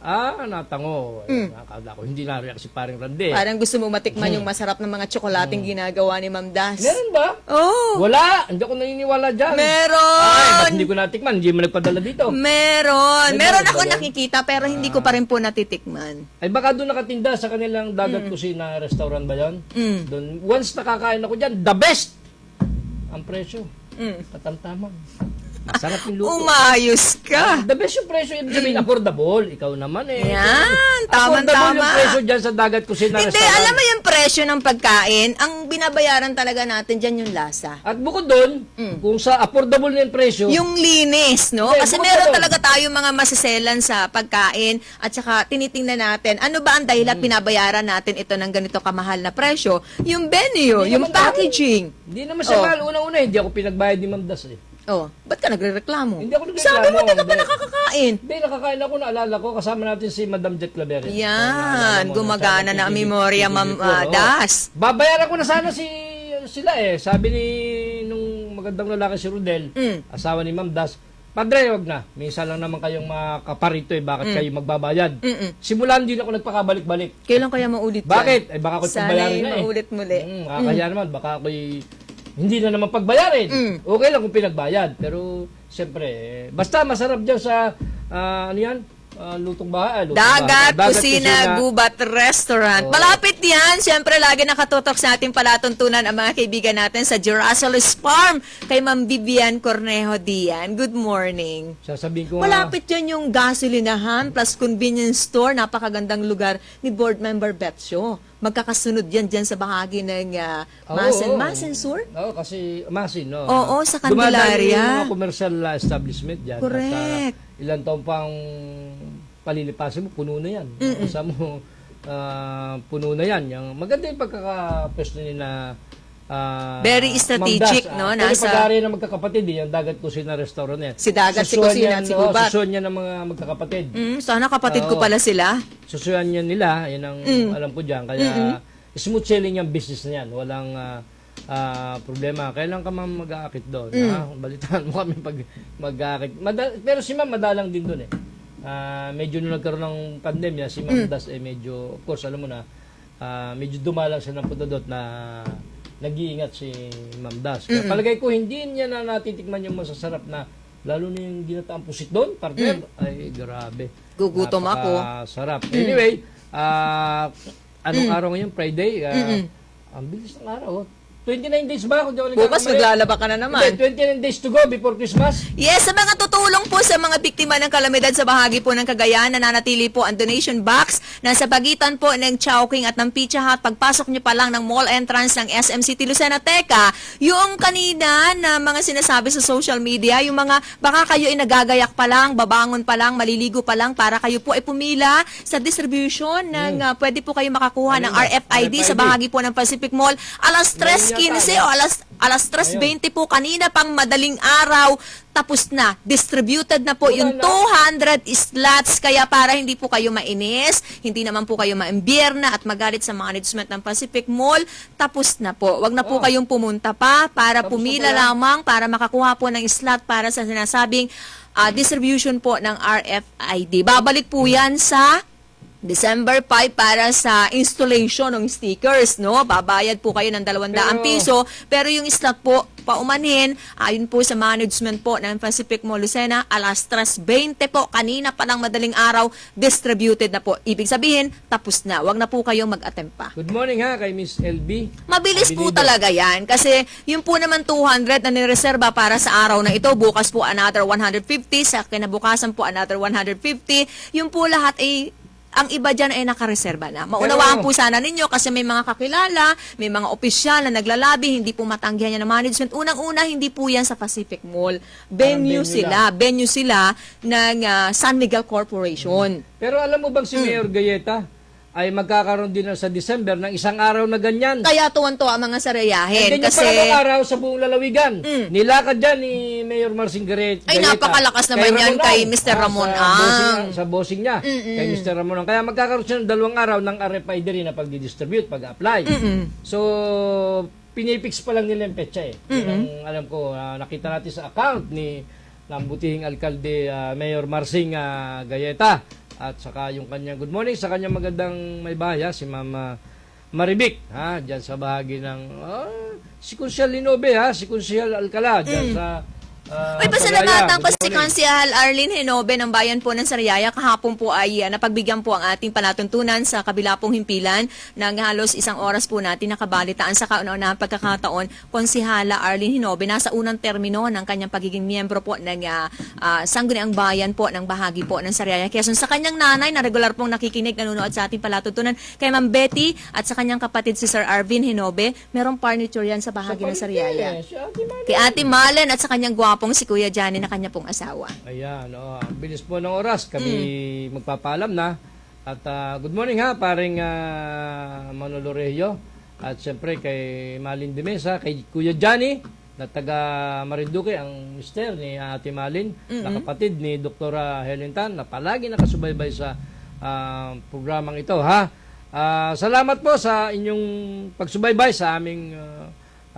S3: Natango. Nakakala ko, hindi na-react si paring Rande.
S2: Parang gusto mo matikman yung masarap ng mga tsokolating ginagawa ni Ma'am Das.
S3: Meron ba?
S2: Oh,
S3: Wala. Hindi ako naniniwala dyan.
S2: meron.
S3: Ay, ba't hindi ko natikman? Hindi mo nagpadala dito.
S2: Meron.
S3: May
S2: Meron
S3: meron
S2: ako
S3: ba yan?
S2: nakikita pero hindi ko pa rin po natitikman.
S3: Ay baka doon nakatinda sa kanilang dagat kusina restaurant ba yan? Doon, once nakakain ako dyan, the best! Ang presyo. Katamtaman. Masarap yung luto.
S2: Umayos ka.
S3: The best yung presyo, ibig sabihin affordable. Ikaw naman eh.
S2: Yan,
S3: Affordable yung
S2: tama-tama.
S3: presyo dyan sa dagat kusina
S2: Hindi,
S3: restaurant.
S2: alam mo yung presyo ng pagkain, ang binabayaran talaga natin dyan yung lasa.
S3: At bukod doon, kung sa affordable na yung presyo,
S2: Yung linis, no?
S3: Hindi,
S2: Kasi
S3: bukod
S2: meron
S3: doon.
S2: talaga tayong mga masaselan sa pagkain at saka tinitingnan natin ano ba ang dahilan pinabayaran natin ito ng ganito kamahal na presyo? Yung venue,
S3: Hindi
S2: yung
S3: naman
S2: packaging.
S3: hindi naman siya
S2: Oh.
S3: mahal. Unang-una, hindi ako pinagbayad ni Ma'am Das eh.
S2: Oh, ba't ka nagrereklamo?
S3: Hindi ako nagreklamo,
S2: Sabi mo, di ka pa
S3: hindi.
S2: nakakakain. nakakain.
S3: Hindi, nakakain ako, naalala ko, kasama natin si Madam Jet Claveria.
S2: Yan, gumagana na ang memorya, Ma'am Das.
S3: Babayaran ko na sana sila eh. Sabi ni nung magandang lalaki si Rodel, asawa ni Ma'am Das, Padre, wag na. Minsan lang naman kayong makaparito eh. Bakit kayo magbabayad? Simulan din ako nagpakabalik-balik.
S2: Kailan kaya maulit yan?
S3: Bakit? Eh baka ako'y pagbayarin
S2: Sana'y
S3: na eh.
S2: maulit muli.
S3: Kaya naman, baka ako'y hindi na naman pagbayarin. Okay lang kung pinagbayad. Pero, siyempre, basta masarap dyan sa, ano yan? Lutong bahay.
S2: Dagat, Kusina, Gubat Restaurant. Malapit yan. Siyempre, lagi nakatutok sa ating palatuntunan ang mga kaibigan natin sa Girasoles Farm kay Ma'am Vivian Cornejo Dian. Good morning.
S3: Sasabihin ko nga,
S2: Malapit yan yung gasolinahan plus convenience store. Napakagandang lugar ni Board Member Betio. Magkakasunod yan dyan sa bahagi ng Masin Sur?
S3: Oo, kasi Masin, no?
S2: Oo, sa
S3: Dumadaan
S2: Candelaria.
S3: yung mga commercial establishment dyan.
S2: Correct.
S3: At, ilang taon pang palilipasin mo, puno na yan. Kasama mo, puno na yan. Yung, maganda yung pagkakapwesto nila
S2: Very strategic, no?
S3: Nasa
S2: Nasa
S3: pag-aari ng magkakapatid, yung Dagat Kusina Restaurant yan.
S2: Si Dagat, si
S3: Susuan
S2: Kusina,
S3: yan,
S2: si Gubat.
S3: Susuan yan ng mga magkakapatid.
S2: Sana kapatid ko pala sila.
S3: Susuan yan nila, yan ang alam ko dyan. Kaya smooth selling yung business na yan. Walang problema. Kailan ka ma'am mag-aakit doon? Balitaan mo kami pag mag-aakit. Pero si ma'am madalang din doon eh. Medyo nung nagkaroon ng pandemya, si Ma'am Das medyo, of course, alam mo na, medyo dumalang siya ng punta doon na nag-iingat si Ma'am Das. Kaya palagay ko, hindi niya na natitikman yung masasarap na, lalo na yung ginataang pusit doon, partner. Ay, grabe.
S2: Gugutom ako.
S3: Sarap. Anyway, anong araw ngayon? Friday. Ang bilis ng araw. 29 days ba? Kung di ako
S2: Bukas
S3: nagkakamali?
S2: maglalaba ka na naman.
S3: Hindi, 29 days to go before Christmas.
S2: Yes, sa mga tutulong po sa mga biktima ng kalamidad sa bahagi po ng Cagayan, nananatili po ang donation box na sa pagitan po ng Chowking at ng Pizza Hut. Pagpasok nyo pa lang ng mall entrance ng SM City Lucena. Teka, yung kanina na mga sinasabi sa social media, yung mga baka kayo ay nagagayak pa lang, babangon pa lang, maliligo pa lang para kayo po ay pumila sa distribution ng pwede po kayo makakuha ng RFID sa bahagi po ng Pacific Mall. Alas 3:15 o alas 3:20 po kanina pang madaling araw, tapos na, distributed na po yung 200 slots, kaya para hindi po kayo mainis, hindi naman po kayo maimbierna at magalit sa management ng Pacific Mall, tapos na po. Wag na po kayong pumunta pa para pumila lamang para makakuha po ng slot para sa sinasabing distribution po ng RFID. Babalik po yan sa December 5 para sa installation ng stickers, no? Babayad po kayo ng 200 piso, pero yung slot po, paumanhin, ayon po sa management po ng Pacific Mall Lucena, alas 3:20 po, kanina pa lang madaling araw, distributed na po. Ibig sabihin, tapos na. Wag na po kayong mag-attempt pa.
S3: Good morning ha, kay Miss LB.
S2: Mabilis po talaga yan kasi yung po naman 200 na nireserba para sa araw na ito, bukas po another 150, sa kinabukasan po another 150, yung po lahat ay ang iba dyan ay nakareserba na. Maunawaan po sana ninyo kasi may mga kakilala, may mga opisyal na naglalabi, hindi po matanggihan yan ng management. Unang-una, hindi po yan sa Pacific Mall. Venue sila ng San Miguel Corporation.
S3: Pero alam mo bang si Mayor Gayeta ay magkakaroon din sa December ng isang araw na ganyan.
S2: Kaya tuwan-tuwa ang mga sarayahin.
S3: Ganyan
S2: Kasi
S3: pa araw sa buong lalawigan. Nilakad dyan ni Mayor Marcin Gayeta.
S2: ay napakalakas naman yan kay Mr. Ramon Ang.
S3: Sa bossing niya, kay Mr. Ramon Ang. Kaya magkakaroon siya ng 2 araw ng RFID rin na pag-distribute, pag-apply. So, pinipix pa lang nila yung petsa eh. Yung, alam ko, nakita natin sa account ni ng butihing alkalde Mayor Marcin Gayeta. At saka yung kanyang good morning sa kanyang magandang may bahay, si Ma'am Maribik, diyan sa bahagi ng si Kunsyal Linobe, si Kunsyal Alcala, diyan sa
S2: Uy, pasalamatan ko si Konsehal Arlene Hinobe ng Bayan po ng Sariaya. Kahapon po ay napagbigyan po ang ating palatuntunan sa kabila pong himpilan ng halos 1 oras po natin nakabalitaan sa kauna-unahang pagkakataon. Konsehala Arlene Hinobe nasa unang termino ng kanyang pagiging miyembro po ng Sangguniang Bayan po ng bahagi po ng Sariaya. Quezon. Sa kanyang nanay na regular pong nakikinig, nanonood sa ating palatuntunan, kay Ma'am Betty at sa kanyang kapatid si Sir Arvin Hinobe, merong furniture yan sa bahagi ng Sariaya. Kay Ate Malen at sa kanyang gwapong si Kuya Johnny na kanya pong asawa.
S3: Ayan, ang bilis po ng oras. Kami magpapaalam na. At good morning ha, paring Manolo Rehio. At siyempre kay Malin de Mesa, kay Kuya Johnny, na taga Marinduque, ang mister ni Ate Malin, na kapatid ni Dr. Helen Tan, na palagi nakasubaybay sa programang ito, ha. Salamat po sa inyong pagsubaybay sa aming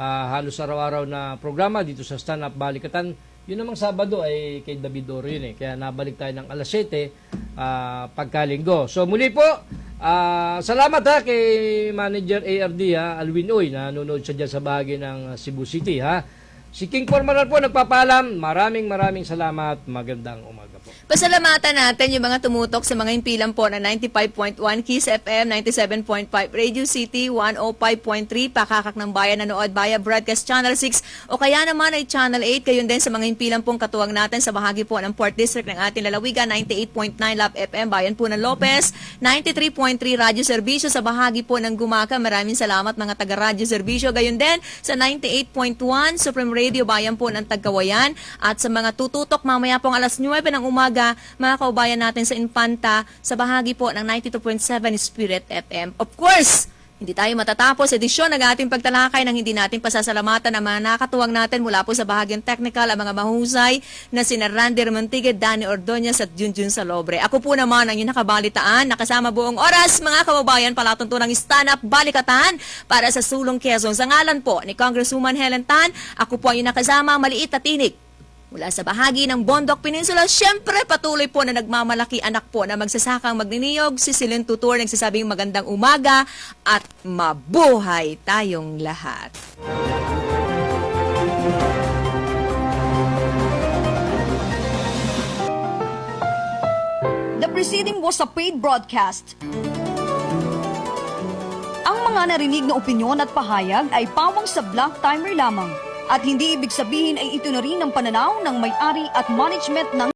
S3: halos araw-araw na programa dito sa Stand Up Balikatan. Yun namang Sabado ay kay David Oro yun eh. Kaya nabalik tayo ng alas 7 pagkalinggo. So muli po, salamat kay Manager ARD Alwin Oy, na nanonood siya dyan sa bahagi ng Cebu City, ha. Si King Formaral po nagpapaalam. Maraming salamat. Magandang umaga po.
S2: Pasalamatan natin yung mga tumutok sa mga impilan po na 95.1 Kiss FM, 97.5 Radio City, 105.3 Pakakak ng Bayan, nanood via Broadcast Channel 6 o kaya naman ay Channel 8. Gayon din sa mga impilan pong katuwang natin sa bahagi po ng 4th District ng ating lalawigan, 98.9 Lab FM, Bayan po ng Lopez, 93.3 Radyo Serbisyo sa bahagi po ng Gumaca. Maraming salamat mga taga-Radyo Serbisyo. Gayon din sa 98.1 Supreme Radio, Bayan po ng Tagkawayan, at sa mga tututok mamaya pong alas 9 ng umaga, mga kaubayan natin sa Infanta sa bahagi po ng 92.7 Spirit FM. Of course, hindi tayo matatapos edisyon ng ating pagtalakay nang hindi natin pasasalamatan ang mga nakatuwang natin mula po sa bahagyang technical, ang mga mahusay na sina Randy Remontigue, Danny Ordonez at Junjun Salobre. Ako po naman ang inyong nakabalitaan, nakasama buong oras mga kaubayan, palatuntunang Stand Up Balikatan para sa Sulong Quezon. Sa ngalan po ni Congresswoman Helen Tan, ako po ang inyong nakasama, maliit na tinig. Mula sa bahagi ng Bondok Peninsula, syempre patuloy po na nagmamalaki anak po na magsasakang magniniyog, si Silent Tutor nagsasabing magandang umaga at mabuhay tayong lahat.
S1: The preceding was a paid broadcast. Ang mga narinig na opinyon at pahayag ay pawang sa Black Timer lamang at hindi ibig sabihin ay ito na rin ang pananaw ng may-ari at management ng